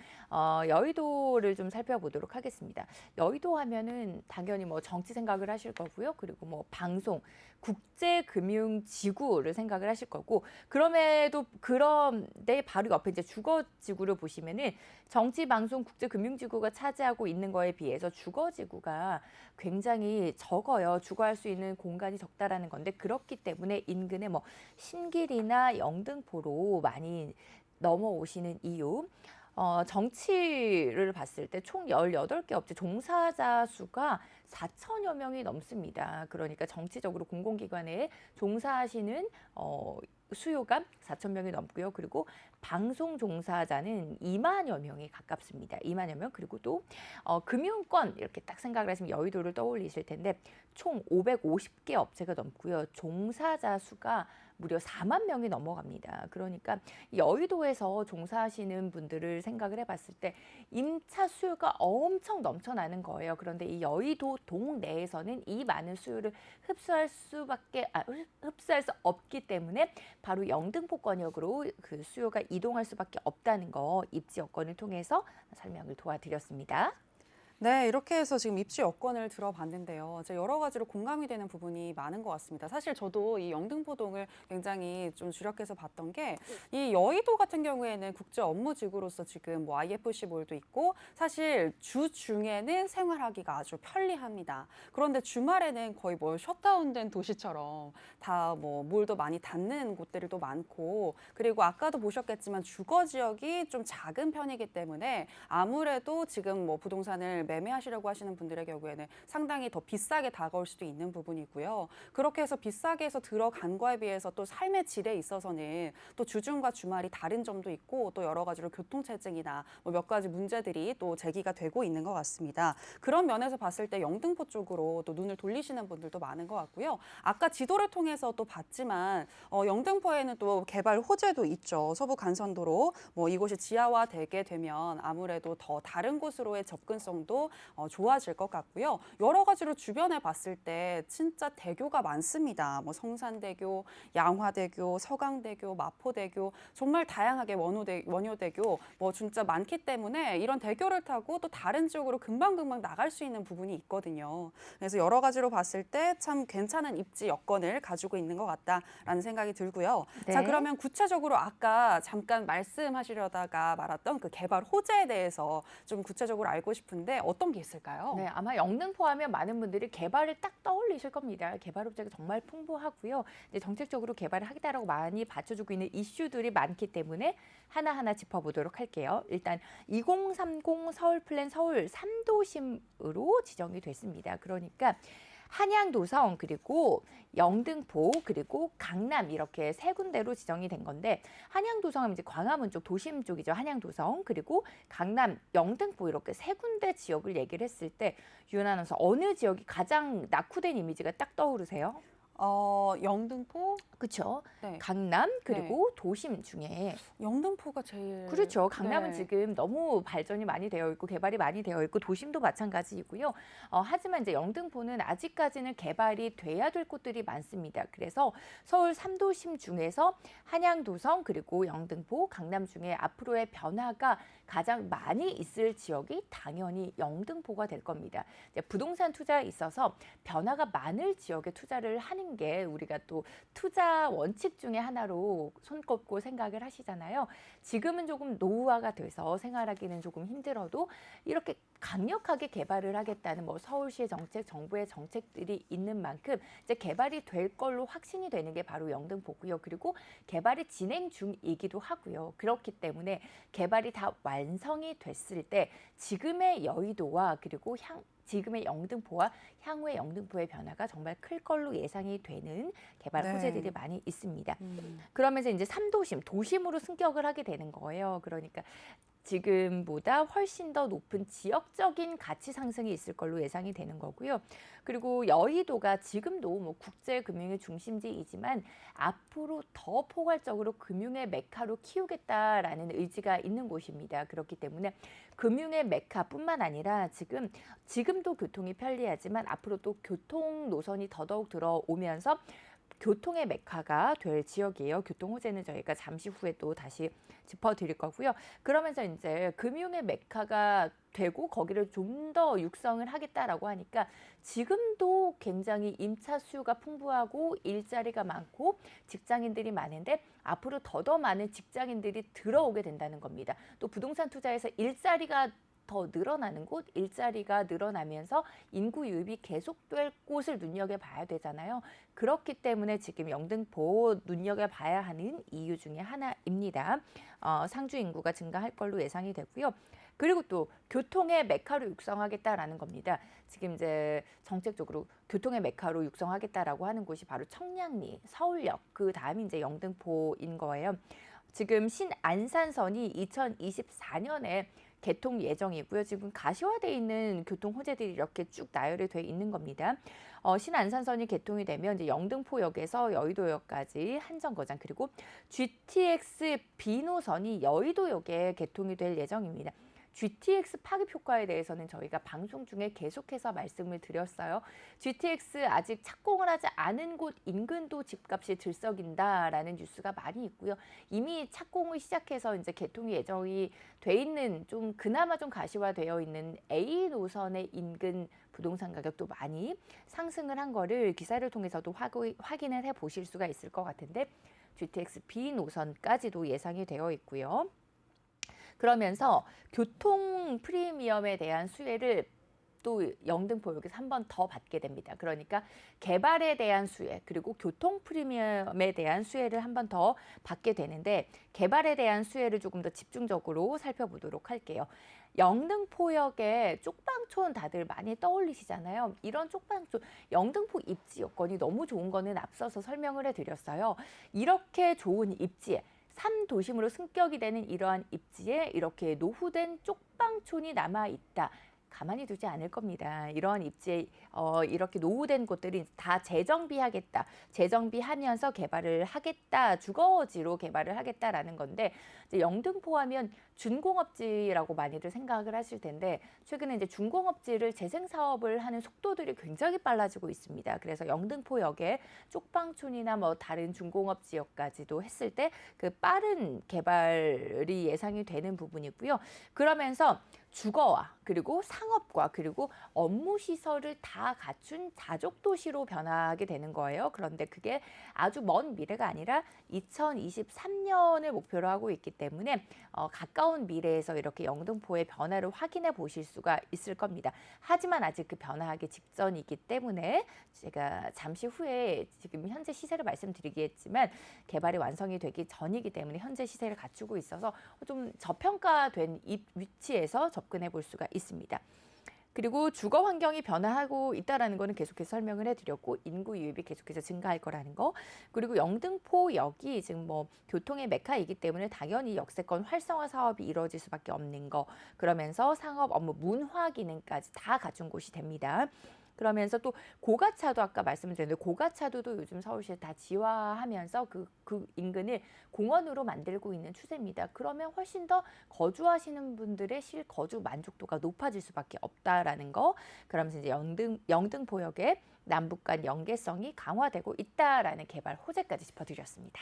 S1: 여의도를 좀 살펴보도록 하겠습니다. 여의도 하면은 당연히 뭐 정치 생각을 하실 거고요. 그리고 뭐 방송, 국제금융지구를 생각을 하실 거고, 그런데 바로 옆에 이제 주거지구를 보시면은 정치, 방송, 국제금융지구가 차지하고 있는 거에 비해서 주거지구가 굉장히 적어요. 주거할 수 있는 공간이 적다라는 건데, 그렇기 때문에 인근에 뭐 신길이나 영등포로 많이 넘어오시는 이유. 정치를 봤을 때 총 18개 업체 종사자 수가 4천여 명이 넘습니다. 그러니까 정치적으로 공공기관에 종사하시는 수요가 4천 명이 넘고요. 그리고 방송 종사자는 2만여 명이 가깝습니다. 2만여 명. 그리고 또 금융권 이렇게 딱 생각을 하시면 여의도를 떠올리실 텐데 총 550개 업체가 넘고요. 종사자 수가 무려 4만 명이 넘어갑니다. 그러니까 여의도에서 종사하시는 분들을 생각을 해봤을 때 임차 수요가 엄청 넘쳐나는 거예요. 그런데 이 여의도 동내에서는 이 많은 수요를 흡수할 수 없기 때문에 바로 영등포권역으로 그 수요가 이동할 수밖에 없다는 거 입지 여건을 통해서 설명을 도와드렸습니다.
S2: 네, 이렇게 해서 지금 입지 여건을 들어봤는데요. 이제 여러 가지로 공감이 되는 부분이 많은 것 같습니다. 사실 저도 이 영등포동을 굉장히 좀 주력해서 봤던 게 이 여의도 같은 경우에는 국제 업무지구로서 지금 뭐 IFC몰도 있고 사실 주 중에는 생활하기가 아주 편리합니다. 그런데 주말에는 거의 뭐 셧다운된 도시처럼 다 뭐 몰도 많이 닫는 곳들도 많고 그리고 아까도 보셨겠지만 주거 지역이 좀 작은 편이기 때문에 아무래도 지금 뭐 부동산을 매매하시려고 하시는 분들의 경우에는 상당히 더 비싸게 다가올 수도 있는 부분이고요. 그렇게 해서 비싸게 해서 들어간 거에 비해서 또 삶의 질에 있어서는 또 주중과 주말이 다른 점도 있고 또 여러 가지로 교통체증이나 뭐 몇 가지 문제들이 또 제기가 되고 있는 것 같습니다. 그런 면에서 봤을 때 영등포 쪽으로 또 눈을 돌리시는 분들도 많은 것 같고요. 아까 지도를 통해서 또 봤지만 영등포에는 또 개발 호재도 있죠. 서부 간선도로 뭐 이곳이 지하화되게 되면 아무래도 더 다른 곳으로의 접근성도 좋아질 것 같고요. 여러 가지로 주변에 봤을 때 진짜 대교가 많습니다. 뭐 성산대교, 양화대교, 서강대교, 마포대교 정말 다양하게 원효대교 뭐 진짜 많기 때문에 이런 대교를 타고 또 다른 지역으로 금방금방 나갈 수 있는 부분이 있거든요. 그래서 여러 가지로 봤을 때 참 괜찮은 입지 여건을 가지고 있는 것 같다라는 생각이 들고요.
S1: 네.
S2: 자, 그러면 구체적으로 아까 잠깐 말씀하시려다가 말았던 그 개발 호재에 대해서 좀 구체적으로 알고 싶은데 어떤 게 있을까요?
S1: 네, 아마 영등포 하면 많은 분들이 개발을 딱 떠올리실 겁니다. 개발 호재가 정말 풍부하고요. 이제 정책적으로 개발을 하겠다라고 많이 받쳐주고 있는 이슈들이 많기 때문에 하나하나 짚어보도록 할게요. 일단 2030 서울 플랜 서울 3도심으로 지정이 됐습니다. 그러니까 한양도성 그리고 영등포 그리고 강남 이렇게 세 군데로 지정이 된 건데 한양도성은 이제 광화문 쪽 도심 쪽이죠. 한양도성 그리고 강남 영등포 이렇게 세 군데 지역을 얘기를 했을 때 유은 아나운서 어느 지역이 가장 낙후된 이미지가 딱 떠오르세요?
S2: 영등포?
S1: 그렇죠.
S2: 네.
S1: 강남 그리고 도심 중에
S2: 영등포가 제일
S1: 그렇죠. 강남은
S2: 네.
S1: 지금 너무 발전이 많이 되어 있고 개발이 많이 되어 있고 도심도 마찬가지이고요. 하지만 이제 영등포는 아직까지는 개발이 돼야 될 곳들이 많습니다. 그래서 서울 3도심 중에서 한양도성 그리고 영등포, 강남 중에 앞으로의 변화가 가장 많이 있을 지역이 당연히 영등포가 될 겁니다. 이제 부동산 투자에 있어서 변화가 많을 지역에 투자를 하는 게 우리가 또 투자 원칙 중에 하나로 손꼽고 생각을 하시잖아요. 지금은 조금 노후화가 돼서 생활하기는 조금 힘들어도 이렇게 강력하게 개발을 하겠다는 뭐 서울시의 정책, 정부의 정책들이 있는 만큼 이제 개발이 될 걸로 확신이 되는 게 바로 영등포고요. 그리고 개발이 진행 중이기도 하고요. 그렇기 때문에 개발이 다 완성이 됐을 때 지금의 여의도와 그리고 지금의 영등포와 향후의 영등포의 변화가 정말 클 걸로 예상이 되는 개발
S2: 네.
S1: 호재들이 많이 있습니다. 그러면서 이제 3도심, 도심으로 승격을 하게 되는 거예요. 그러니까 지금보다 훨씬 더 높은 지역적인 가치 상승이 있을 걸로 예상이 되는 거고요. 그리고 여의도가 지금도 뭐 국제금융의 중심지이지만 앞으로 더 포괄적으로 금융의 메카로 키우겠다라는 의지가 있는 곳입니다. 그렇기 때문에 금융의 메카뿐만 아니라 지금도 교통이 편리하지만 앞으로 또 교통 노선이 더더욱 들어오면서 교통의 메카가 될 지역이에요. 교통 호재는 저희가 잠시 후에 또 다시 짚어드릴 거고요. 그러면서 이제 금융의 메카가 되고 거기를 좀 더 육성을 하겠다라고 하니까 지금도 굉장히 임차 수요가 풍부하고 일자리가 많고 직장인들이 많은데 앞으로 더더 많은 직장인들이 들어오게 된다는 겁니다. 또 부동산 투자에서 일자리가 더 늘어나는 곳, 일자리가 늘어나면서 인구 유입이 계속될 곳을 눈여겨봐야 되잖아요. 그렇기 때문에 지금 영등포 눈여겨봐야 하는 이유 중에 하나입니다. 상주 인구가 증가할 걸로 예상이 되고요. 그리고 또 교통의 메카로 육성하겠다라는 겁니다. 지금 이제 정책적으로 교통의 메카로 육성하겠다라고 하는 곳이 바로 청량리, 서울역, 그 다음이 이제 영등포인 거예요. 지금 신안산선이 2024년에 개통 예정이고요. 지금 가시화돼 있는 교통 호재들이 이렇게 쭉 나열이 돼 있는 겁니다. 신안산선이 개통이 되면 이제 영등포역에서 여의도역까지 한 정거장 그리고 GTX B 노선이 여의도역에 개통이 될 예정입니다. GTX 파급 효과에 대해서는 저희가 방송 중에 계속해서 말씀을 드렸어요. GTX 아직 착공을 하지 않은 곳 인근도 집값이 들썩인다라는 뉴스가 많이 있고요. 이미 착공을 시작해서 이제 개통이 예정이 돼 있는 좀 그나마 좀 가시화되어 있는 A 노선의 인근 부동산 가격도 많이 상승을 한 거를 기사를 통해서도 확인을 해 보실 수가 있을 것 같은데 GTX B 노선까지도 예상이 되어 있고요. 그러면서 교통 프리미엄에 대한 수혜를 또 영등포역에서 한 번 더 받게 됩니다. 그러니까 개발에 대한 수혜 그리고 교통 프리미엄에 대한 수혜를 한 번 더 받게 되는데 개발에 대한 수혜를 조금 더 집중적으로 살펴보도록 할게요. 영등포역에 쪽방촌 다들 많이 떠올리시잖아요. 이런 쪽방촌, 영등포 입지 여건이 너무 좋은 거는 앞서서 설명을 해드렸어요. 이렇게 좋은 입지에 3도심으로 승격이 되는 이러한 입지에 이렇게 노후된 쪽방촌이 남아있다. 가만히 두지 않을 겁니다. 이러한 입지에 이렇게 노후된 곳들이 다 재정비하겠다. 재정비하면서 개발을 하겠다. 주거지로 개발을 하겠다라는 건데 이제 영등포 하면 준공업지라고 많이들 생각을 하실 텐데 최근에 이제 준공업지를 재생 사업을 하는 속도들이 굉장히 빨라지고 있습니다. 그래서 영등포역에 쪽방촌이나 뭐 다른 준공업 지역까지도 했을 때 그 빠른 개발이 예상이 되는 부분이고요. 그러면서 주거와 그리고 상업과 그리고 업무 시설을 다 갖춘 자족 도시로 변화하게 되는 거예요. 그런데 그게 아주 먼 미래가 아니라 2023년을 목표로 하고 있기 때문에 가까운 미래에서 이렇게 영등포의 변화를 확인해 보실 수가 있을 겁니다. 하지만 아직 그 변화하기 직전이기 때문에 제가 잠시 후에 지금 현재 시세를 말씀드리겠지만 개발이 완성이 되기 전이기 때문에 현재 시세를 갖추고 있어서 좀 저평가된 위치에서 접근해 볼 수가 있습니다. 그리고 주거 환경이 변화하고 있다는 거는 계속해서 설명을 해드렸고 인구 유입이 계속해서 증가할 거라는 거 그리고 영등포역이 지금 뭐 교통의 메카이기 때문에 당연히 역세권 활성화 사업이 이루어질 수밖에 없는 거 그러면서 상업 업무 문화 기능까지 다 갖춘 곳이 됩니다. 그러면서 또 고가차도 아까 말씀드렸는데 고가차도도 요즘 서울시에 다 지화하면서 그 인근을 공원으로 만들고 있는 추세입니다. 그러면 훨씬 더 거주하시는 분들의 실거주 만족도가 높아질 수밖에 없다라는 거. 그러면서 이제 영등포역의 남북 간 연계성이 강화되고 있다라는 개발 호재까지 짚어드렸습니다.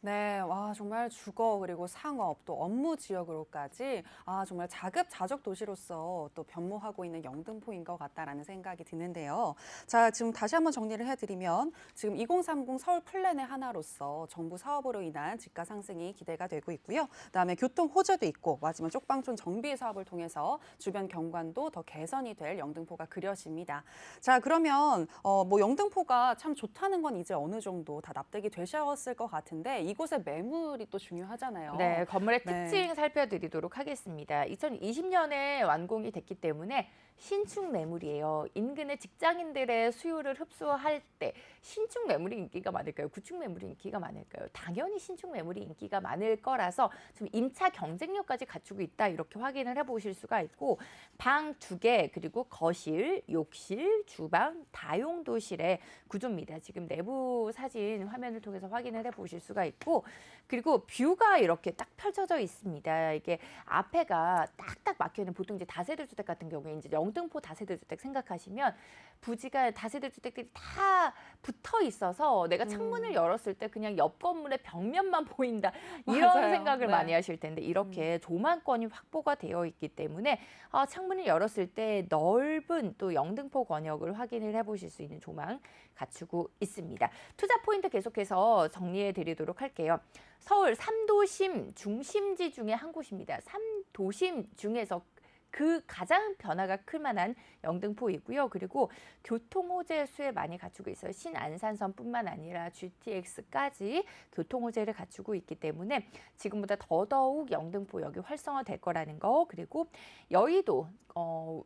S2: 네, 와 정말 주거 그리고 상업 또 업무 지역으로까지 정말 자급 도시로서 또 변모하고 있는 영등포인 것 같다라는 생각이 드는데요. 자, 지금 다시 한번 정리를 해드리면 지금 2030 서울 플랜의 하나로서 정부 사업으로 인한 집가 상승이 기대가 되고 있고요. 그다음에 교통 호재도 있고 마지막 쪽방촌 정비 사업을 통해서 주변 경관도 더 개선이 될 영등포가 그려집니다. 자, 그러면 뭐 영등포가 참 좋다는 건 이제 어느 정도 다 납득이 되셨을 것 같은데 이곳의 매물이 또 중요하잖아요.
S1: 네, 건물의
S2: 네.
S1: 특징 살펴드리도록 하겠습니다. 2020년에 완공이 됐기 때문에 신축 매물이에요. 인근의 직장인들의 수요를 흡수할 때 신축 매물이 인기가 많을까요? 구축 매물이 인기가 많을까요? 당연히 신축 매물이 인기가 많을 거라서 좀 임차 경쟁력까지 갖추고 있다 이렇게 확인을 해보실 수가 있고 방 2개 그리고 거실, 욕실, 주방, 다용도실의 구조입니다. 지금 내부 사진 화면을 통해서 확인을 해보실 수가 있고 그리고 뷰가 이렇게 딱 펼쳐져 있습니다. 이게 앞에가 딱딱 막혀있는 보통 이제 다세대 주택 같은 경우에 이제 영등포 다세대 주택 생각하시면 부지가 다세대 주택들이 다 붙어 있어서 내가 창문을 열었을 때 그냥 옆 건물의 벽면만 보인다 이런
S2: 맞아요.
S1: 생각을
S2: 네.
S1: 많이 하실 텐데 이렇게 조망권이 확보가 되어 있기 때문에 창문을 열었을 때 넓은 또 영등포 권역을 확인을 해보실 수 있는 조망 갖추고 있습니다. 투자 포인트 계속해서 정리해 드리도록 할게요. 서울 3도심 중심지 중에 한 곳입니다. 3도심 중에서 그 가장 변화가 클 만한 영등포이고요. 그리고 교통 호재 수에 많이 갖추고 있어요. 신안산선뿐만 아니라 GTX까지 교통 호재를 갖추고 있기 때문에 지금보다 더더욱 영등포역이 활성화될 거라는 거. 그리고 여의도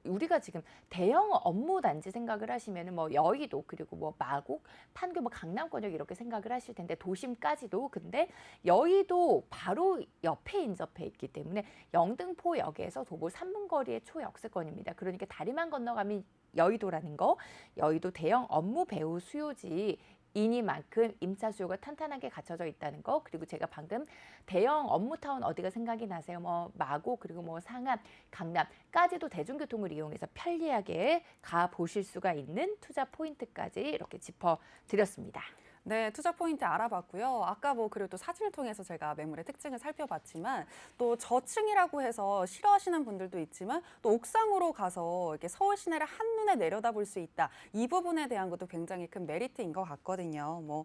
S1: 우리가 지금 대형 업무 단지 생각을 하시면은 뭐 여의도 그리고 뭐 마곡, 판교, 뭐 강남권역 이렇게 생각을 하실 텐데 도심까지도 근데 여의도 바로 옆에 인접해 있기 때문에 영등포역에서 도보 3분 거리의 초역세권입니다. 그러니까 다리만 건너가면 여의도라는 거, 여의도 대형 업무 배후 수요지 이니만큼 임차 수요가 탄탄하게 갖춰져 있다는 거. 그리고 제가 방금 대형 업무타운 어디가 생각이 나세요? 뭐 마곡 그리고 뭐 상암, 강남까지도 대중교통을 이용해서 편리하게 가 보실 수가 있는 투자 포인트까지 이렇게 짚어드렸습니다.
S2: 네, 투자 포인트 알아봤고요. 아까 뭐 그래도 사진을 통해서 제가 매물의 특징을 살펴봤지만 또 저층이라고 해서 싫어하시는 분들도 있지만 또 옥상으로 가서 이렇게 서울 시내를 한눈에 내려다볼 수 있다. 이 부분에 대한 것도 굉장히 큰 메리트인 것 같거든요. 뭐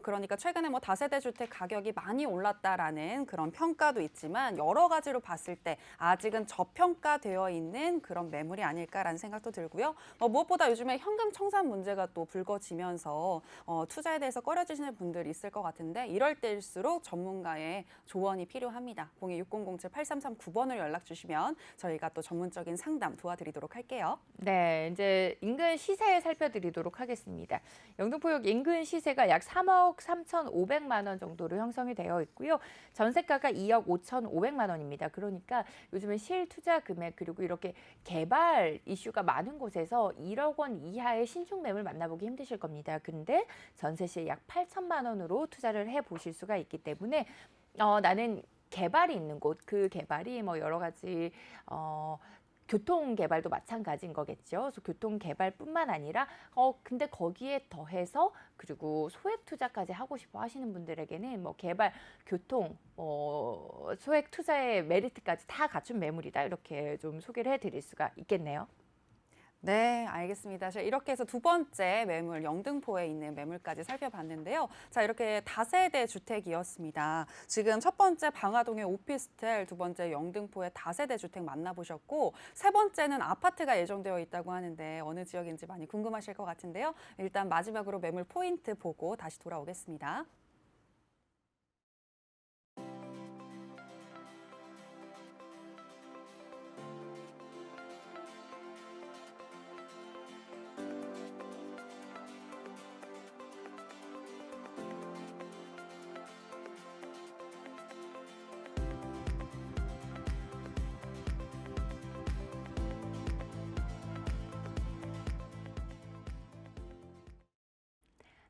S2: 그러니까 최근에 뭐 다세대 주택 가격이 많이 올랐다라는 그런 평가도 있지만 여러 가지로 봤을 때 아직은 저평가되어 있는 그런 매물이 아닐까라는 생각도 들고요. 무엇보다 요즘에 현금 청산 문제가 또 불거지면서 투자에 대해서 꺼려지시는 분들이 있을 것 같은데 이럴 때일수록 전문가의 조언이 필요합니다. 026007-8339번을 연락 주시면 저희가 또 전문적인 상담 도와드리도록 할게요.
S1: 네, 이제 인근 시세 살펴드리도록 하겠습니다. 영등포역 인근 시세가 약 3억 3,500만 원 정도로 형성이 되어 있고요. 전세가가 2억 5,500만 원입니다. 그러니까 요즘은 실투자 금액 그리고 이렇게 개발 이슈가 많은 곳에서 1억 원 이하의 신축 매물 만나보기 힘드실 겁니다. 근데 전세 시 약 8천만 원으로 투자를 해보실 수가 있기 때문에 나는 개발이 있는 곳, 그 개발이 뭐 여러 가지 교통 개발도 마찬가지인 거겠죠. 그래서 교통 개발뿐만 아니라 근데 거기에 더해서 그리고 소액 투자까지 하고 싶어 하시는 분들에게는 뭐 개발, 교통, 소액 투자의 메리트까지 다 갖춘 매물이다. 이렇게 좀 소개를 해드릴 수가 있겠네요.
S2: 네, 알겠습니다. 자, 이렇게 해서 두 번째 매물, 영등포에 있는 매물까지 살펴봤는데요. 자, 이렇게 다세대 주택이었습니다. 지금 첫 번째 방화동의 오피스텔, 두 번째 영등포의 다세대 주택 만나보셨고, 세 번째는 아파트가 예정되어 있다고 하는데 어느 지역인지 많이 궁금하실 것 같은데요. 일단 마지막으로 매물 포인트 보고 다시 돌아오겠습니다.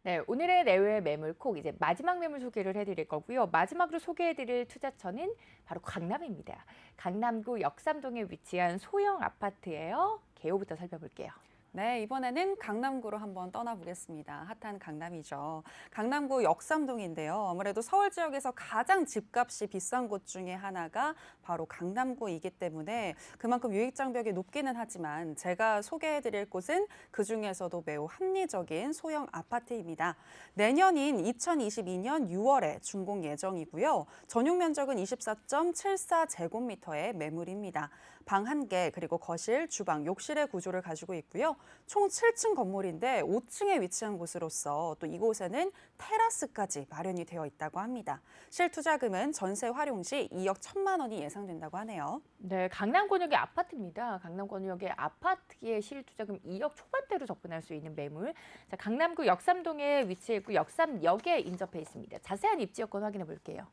S1: 네, 오늘의 내외 매물 콕 이제 마지막 매물 소개를 해드릴 거고요. 마지막으로 소개해드릴 투자처는 바로 강남입니다. 강남구 역삼동에 위치한 소형 아파트예요. 개요부터 살펴볼게요.
S2: 네, 이번에는 강남구로 한번 떠나보겠습니다. 핫한 강남이죠. 강남구 역삼동인데요. 아무래도 서울 지역에서 가장 집값이 비싼 곳 중에 하나가 바로 강남구이기 때문에 그만큼 유입장벽이 높기는 하지만 제가 소개해드릴 곳은 그중에서도 매우 합리적인 소형 아파트입니다. 내년인 2022년 6월에 준공 예정이고요. 전용 면적은 24.74제곱미터의 매물입니다. 방 1개, 그리고 거실, 주방, 욕실의 구조를 가지고 있고요. 총 7층 건물인데 5층에 위치한 곳으로서 또 이곳에는 테라스까지 마련이 되어 있다고 합니다. 실투자금은 전세 활용 시 2억 1천만 원이 예상된다고 하네요.
S1: 네, 강남권역의 아파트입니다. 강남권역의 아파트의 실투자금 2억 초반대로 접근할 수 있는 매물. 자, 강남구 역삼동에 위치해 있고 역삼역에 인접해 있습니다. 자세한 입지 여건 확인해 볼게요.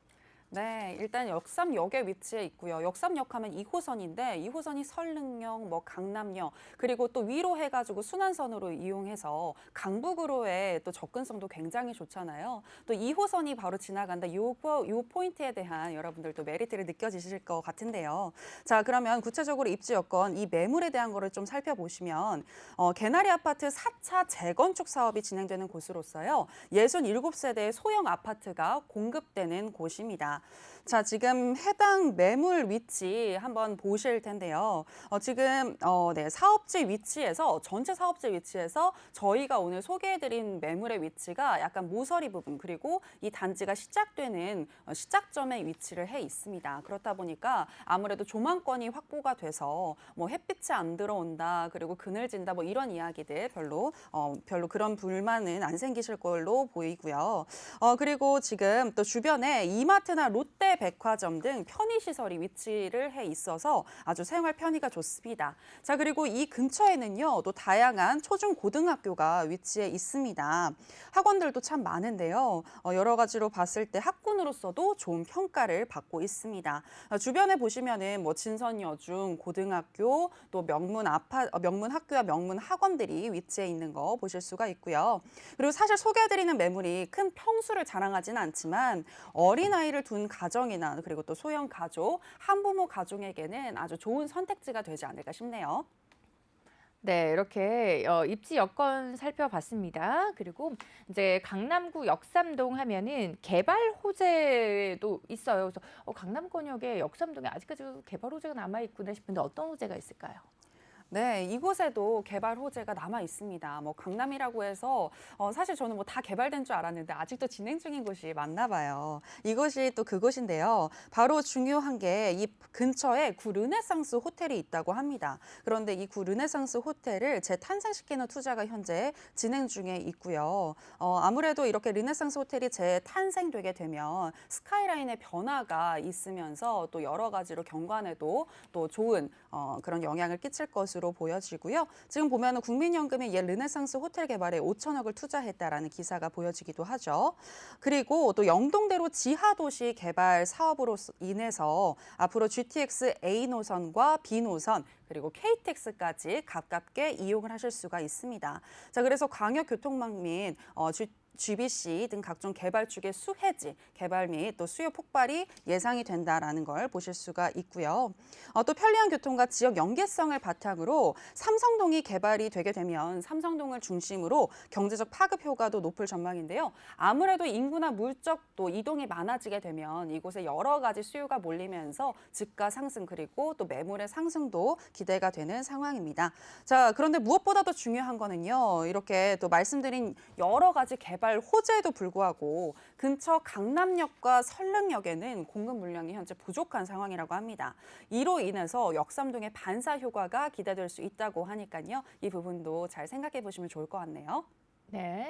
S2: 네, 일단 역삼역에 위치해 있고요. 역삼역 하면 2호선인데 2호선이 설릉역, 뭐 강남역, 그리고 또 위로 해가지고 순환선으로 이용해서 강북으로의 또 접근성도 굉장히 좋잖아요. 또 2호선이 바로 지나간다. 요 포인트에 대한 여러분들 또 메리트를 느껴지실 것 같은데요. 자, 그러면 구체적으로 입지 여건, 이 매물에 대한 거를 좀 살펴보시면 개나리 아파트 4차 재건축 사업이 진행되는 곳으로서요. 67세대의 소형 아파트가 공급되는 곳입니다. 자, 지금 해당 매물 위치 한번 보실 텐데요. 지금 네, 사업지 위치에서 전체 사업지 위치에서 저희가 오늘 소개해드린 매물의 위치가 약간 모서리 부분 그리고 이 단지가 시작되는 시작점에 위치를 해 있습니다. 그렇다 보니까 아무래도 조망권이 확보가 돼서 뭐 햇빛이 안 들어온다 그리고 그늘진다 뭐 이런 이야기들 별로 그런 불만은 안 생기실 걸로 보이고요. 그리고 지금 또 주변에 이마트나 롯데 백화점 등 편의시설이 위치를 해 있어서 아주 사용할 편의가 좋습니다. 자, 그리고 이 근처에는요, 또 다양한 초중 고등학교가 위치해 있습니다. 학원들도 참 많은데요. 여러 가지로 봤을 때 학군으로서도 좋은 평가를 받고 있습니다. 주변에 보시면은 뭐 진선여중, 고등학교, 또 명문 학교와 명문 학원들이 위치해 있는 거 보실 수가 있고요. 그리고 사실 소개해드리는 매물이 큰 평수를 자랑하지는 않지만 어린아이를 둔 가정이나 그리고 또 소형 가족, 한부모 가족에게는 아주 좋은 선택지가 되지 않을까 싶네요.
S1: 네, 이렇게 입지 여건 살펴봤습니다. 그리고 이제 강남구 역삼동 하면은 개발 호재도 있어요. 그래서 강남권역에 역삼동에 아직까지 개발 호재가 남아 있구나 싶은데 어떤 호재가 있을까요?
S2: 네, 이곳에도 개발 호재가 남아 있습니다. 뭐 강남이라고 해서 사실 저는 뭐 다 개발된 줄 알았는데 아직도 진행 중인 곳이 많나 봐요. 이곳이 또 그곳인데요. 바로 중요한 게 이 근처에 구 르네상스 호텔이 있다고 합니다. 그런데 이 구 르네상스 호텔을 재탄생시키는 투자가 현재 진행 중에 있고요. 아무래도 이렇게 르네상스 호텔이 재탄생되게 되면 스카이라인의 변화가 있으면서 또 여러 가지로 경관에도 또 좋은 그런 영향을 끼칠 것으로 보여지고요. 지금 보면은 국민연금이 옛 르네상스 호텔 개발에 5천억을 투자했다라는 기사가 보여지기도 하죠. 그리고 또 영동대로 지하도시 개발 사업으로 인해서 앞으로 GTX A 노선과 B 노선 그리고 KTX까지 가깝게 이용을 하실 수가 있습니다. 자, 그래서 광역교통망 및 GBC 등 각종 개발축의 수혜지, 개발 및 또 수요 폭발이 예상이 된다라는 걸 보실 수가 있고요. 또 편리한 교통과 지역 연계성을 바탕으로 삼성동이 개발이 되게 되면 삼성동을 중심으로 경제적 파급 효과도 높을 전망인데요. 아무래도 인구나 물적 또 이동이 많아지게 되면 이곳에 여러 가지 수요가 몰리면서 집가 상승 그리고 또 매물의 상승도 기대가 되는 상황입니다. 자, 그런데 무엇보다도 중요한 거는요. 이렇게 또 말씀드린 여러 가지 개발 호재에도 불구하고 근처 강남역과 설릉역에는 공급 물량이 현재 부족한 상황이라고 합니다. 이로 인해서 역삼동의 반사 효과가 기대될 수 있다고 하니까요. 이 부분도 잘 생각해 보시면 좋을 것 같네요.
S1: 네.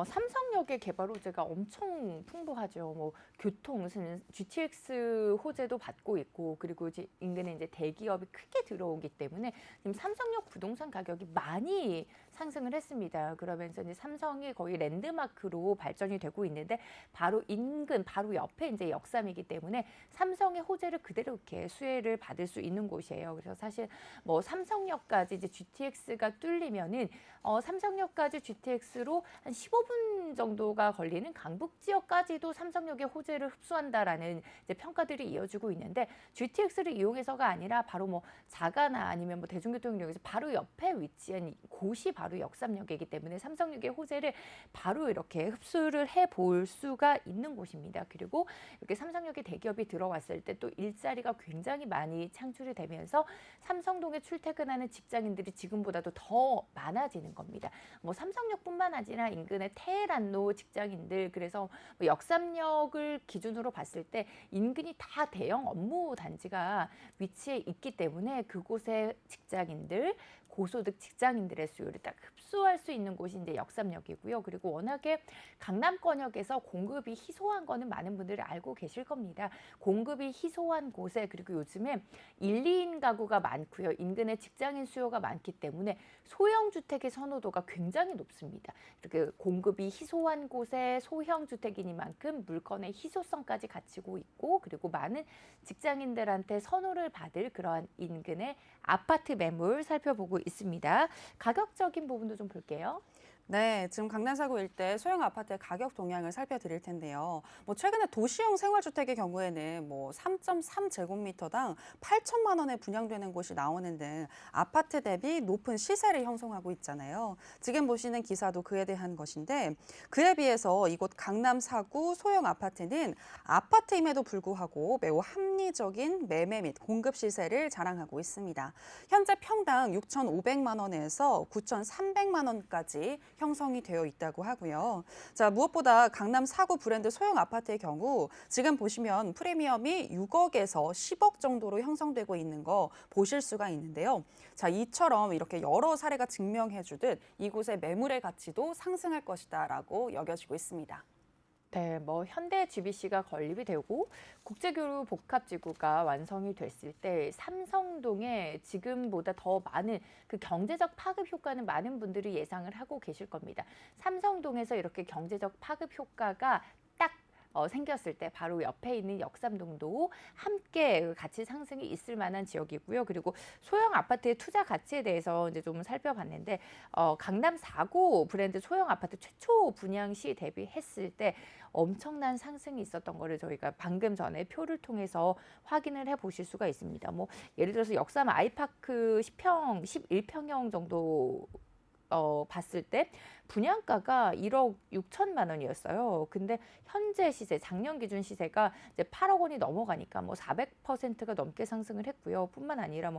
S1: 삼성역의 개발 호재가 엄청 풍부하죠. 뭐 교통, GTX 호재도 받고 있고, 그리고 이제 인근에 이제 대기업이 크게 들어오기 때문에 지금 삼성역 부동산 가격이 많이 상승을 했습니다. 그러면서 이제 삼성이 거의 랜드마크로 발전이 되고 있는데 바로 인근, 바로 옆에 이제 역삼이기 때문에 삼성의 호재를 그대로 이렇게 수혜를 받을 수 있는 곳이에요. 그래서 사실 뭐 삼성역까지 이제 GTX가 뚫리면은 삼성역까지 GTX로 한 15분 정도가 걸리는 강북 지역까지도 삼성역의 호재를 흡수한다라는 이제 평가들이 이어지고 있는데 GTX를 이용해서가 아니라 바로 뭐 자가나 아니면 뭐 대중교통을 이용해서 바로 옆에 위치한 곳이 바로 역삼역이기 때문에 삼성역의 호재를 바로 이렇게 흡수를 해볼 수가 있는 곳입니다. 그리고 이렇게 삼성역에 대기업이 들어왔을 때 또 일자리가 굉장히 많이 창출이 되면서 삼성동에 출퇴근하는 직장인들이 지금보다도 더 많아지는 겁니다. 뭐 삼성역뿐만 아니라 인근의 테헤란로 직장인들 그래서 뭐 역삼역을 기준으로 봤을 때 인근이 다 대형 업무 단지가 위치해 있기 때문에 그곳의 직장인들 고소득 직장인들의 수요를 딱 흡수할 수 있는 곳이 이제 역삼역이고요. 그리고 워낙에 강남권역에서 공급이 희소한 거는 많은 분들이 알고 계실 겁니다. 공급이 희소한 곳에 그리고 요즘에 1, 2인 가구가 많고요. 인근에 직장인 수요가 많기 때문에 소형 주택의 선호도가 굉장히 높습니다. 그 공급이 희소한 곳에 소형 주택이니만큼 물건의 희소성까지 갖추고 있고 그리고 많은 직장인들한테 선호를 받을 그러한 인근의 아파트 매물 살펴보고 있습니다. 가격적인 부분도 좀 볼게요.
S2: 네, 지금 강남사구 일대 소형 아파트의 가격 동향을 살펴드릴 텐데요. 최근에 도시형 생활주택의 경우에는 3.3제곱미터당 8천만 원에 분양되는 곳이 나오는 등 아파트 대비 높은 시세를 형성하고 있잖아요. 지금 보시는 기사도 그에 대한 것인데 그에 비해서 이곳 강남사구 소형 아파트는 아파트임에도 불구하고 매우 합리적인 매매 및 공급 시세를 자랑하고 있습니다. 현재 평당 6,500만 원에서 9,300만 원까지 형성이 되어 있다고 하고요. 자, 무엇보다 강남 4구 브랜드 소형 아파트의 경우 지금 보시면 프리미엄이 6억에서 10억 정도로 형성되고 있는 거 보실 수가 있는데요. 자, 이처럼 이렇게 여러 사례가 증명해 주듯 이곳의 매물의 가치도 상승할 것이다라고 여겨지고 있습니다.
S1: 네, 현대 GBC가 건립이 되고 국제교류 복합지구가 완성이 됐을 때 삼성동에 지금보다 더 많은 그 경제적 파급 효과는 많은 분들이 예상을 하고 계실 겁니다. 삼성동에서 이렇게 경제적 파급 효과가 딱 생겼을 때 바로 옆에 있는 역삼동도 함께 가치 상승이 있을 만한 지역이고요. 그리고 소형 아파트의 투자 가치에 대해서 이제 좀 살펴봤는데 강남 4구 브랜드 소형 아파트 최초 분양 시 대비했을 때 엄청난 상승이 있었던 거를 저희가 방금 전에 표를 통해서 확인을 해 보실 수가 있습니다. 예를 들어서 역삼 아이파크 10평, 11평형 정도 봤을 때 분양가가 1억 6천만 원이었어요. 근데 현재 시세, 작년 기준 시세가 이제 8억 원이 넘어가니까 400%가 넘게 상승을 했고요. 뿐만 아니라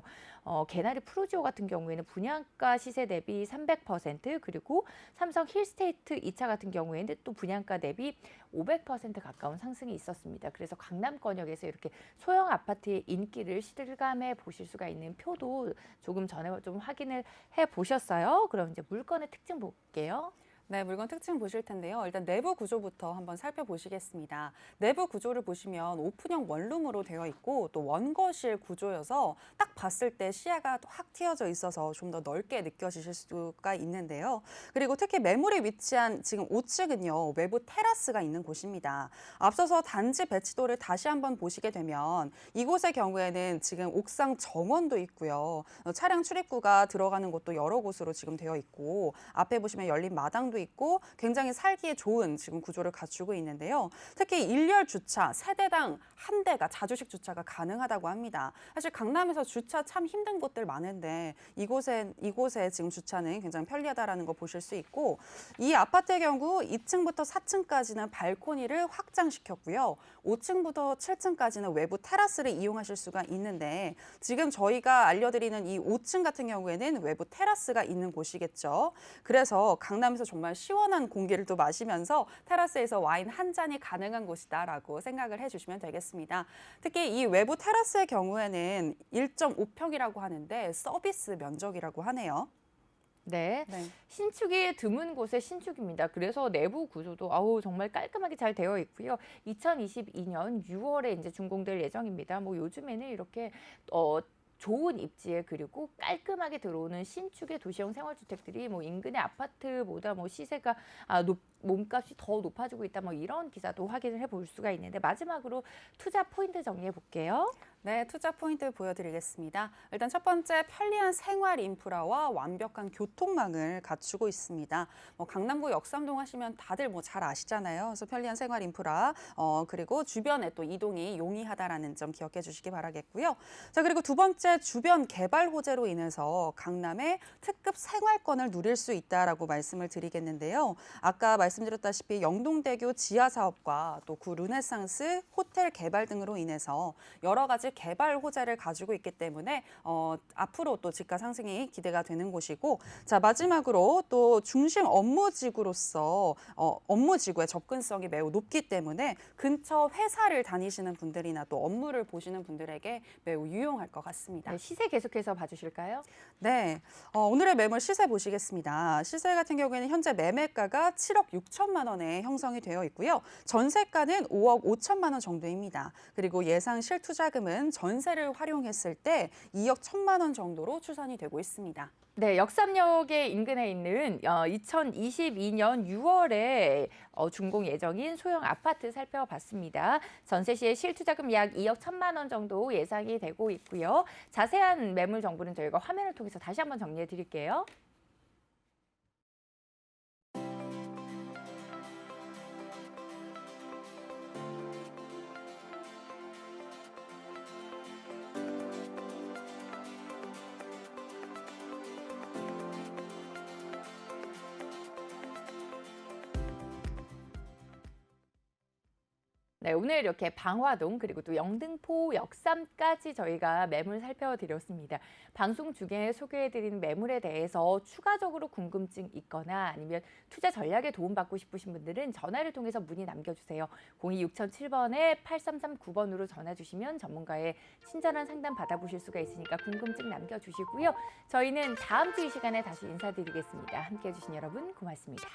S1: 개나리 프루지오 같은 경우에는 분양가 시세 대비 300% 그리고 삼성 힐스테이트 2차 같은 경우에는 또 분양가 대비 500% 가까운 상승이 있었습니다. 그래서 강남권역에서 이렇게 소형 아파트의 인기를 실감해 보실 수가 있는 표도 조금 전에 좀 확인을 해 보셨어요. 그럼 이제 물건의 특징 볼게요.
S2: 네, 물건 특징 보실 텐데요. 일단 내부 구조부터 한번 살펴보시겠습니다. 내부 구조를 보시면 오픈형 원룸으로 되어 있고 또 원거실 구조여서 딱 봤을 때 시야가 확 트여져 있어서 좀 더 넓게 느껴지실 수가 있는데요. 그리고 특히 매물에 위치한 지금 5층은요. 외부 테라스가 있는 곳입니다. 앞서서 단지 배치도를 다시 한번 보시게 되면 이곳의 경우에는 지금 옥상 정원도 있고요. 차량 출입구가 들어가는 곳도 여러 곳으로 지금 되어 있고 앞에 보시면 열린 마당도 있고 굉장히 살기에 좋은 지금 구조를 갖추고 있는데요. 특히 일렬 주차, 세대당 한 대가 자주식 주차가 가능하다고 합니다. 사실 강남에서 주차 참 힘든 곳들 많은데 이곳에 지금 주차는 굉장히 편리하다라는 거 보실 수 있고 이 아파트의 경우 2층부터 4층까지는 발코니를 확장시켰고요. 5층부터 7층까지는 외부 테라스를 이용하실 수가 있는데 지금 저희가 알려드리는 이 5층 같은 경우에는 외부 테라스가 있는 곳이겠죠. 그래서 강남에서 정말 시원한 공기를 또 마시면서 테라스에서 와인 한 잔이 가능한 곳이다라고 생각을 해주시면 되겠습니다. 특히 이 외부 테라스의 경우에는 1.5평이라고 하는데 서비스 면적이라고 하네요.
S1: 네.
S2: 네.
S1: 신축이 드문 곳의 신축입니다. 그래서 내부 구조도 정말 깔끔하게 잘 되어 있고요. 2022년 6월에 이제 준공될 예정입니다. 요즘에는 이렇게 좋은 입지에 그리고 깔끔하게 들어오는 신축의 도시형 생활주택들이 인근의 아파트보다 시세가 몸값이 더 높아지고 있다 이런 기사도 확인을 해볼 수가 있는데 마지막으로 투자 포인트 정리해 볼게요.
S2: 네, 투자 포인트 보여드리겠습니다. 일단 첫 번째 편리한 생활 인프라와 완벽한 교통망을 갖추고 있습니다. 강남구 역삼동 하시면 다들 잘 아시잖아요. 그래서 편리한 생활 인프라 그리고 주변에 또 이동이 용이하다라는 점 기억해 주시기 바라겠고요. 자, 그리고 두 번째 주변 개발 호재로 인해서 강남의 특급 생활권을 누릴 수 있다라고 말씀을 드리겠는데요. 아까 말씀드렸다시피 영동대교 지하 사업과 또 구 르네상스 호텔 개발 등으로 인해서 여러 가지 개발 호재를 가지고 있기 때문에 앞으로 또 집가 상승이 기대가 되는 곳이고, 자, 마지막으로 또 중심 업무지구로서 업무지구의 접근성이 매우 높기 때문에 근처 회사를 다니시는 분들이나 또 업무를 보시는 분들에게 매우 유용할 것 같습니다.
S1: 네, 시세 계속해서 봐주실까요?
S2: 네, 오늘의 매물 시세 보시겠습니다. 시세 같은 경우에는 현재 매매가가 7억 6천만 원에 형성이 되어 있고요. 전세가는 5억 5천만 원 정도입니다. 그리고 예상 실투자금은 전세를 활용했을 때 2억 1천만 원 정도로 추산이 되고 있습니다.
S1: 네, 역삼역의 인근에 있는 2022년 6월에 준공 예정인 소형 아파트 살펴봤습니다. 전세 시에 실투자금 약 2억 1천만 원 정도 예상이 되고 있고요. 자세한 매물 정보는 저희가 화면을 통해서 다시 한번 정리해 드릴게요. 네, 오늘 이렇게 방화동 그리고 또 영등포, 역삼까지 저희가 매물 살펴드렸습니다. 방송 중에 소개해드린 매물에 대해서 추가적으로 궁금증 있거나 아니면 투자 전략에 도움받고 싶으신 분들은 전화를 통해서 문의 남겨주세요. 026007번에 8339번으로 전화 주시면 전문가의 친절한 상담 받아보실 수가 있으니까 궁금증 남겨주시고요. 저희는 다음 주 이 시간에 다시 인사드리겠습니다. 함께해 주신 여러분 고맙습니다.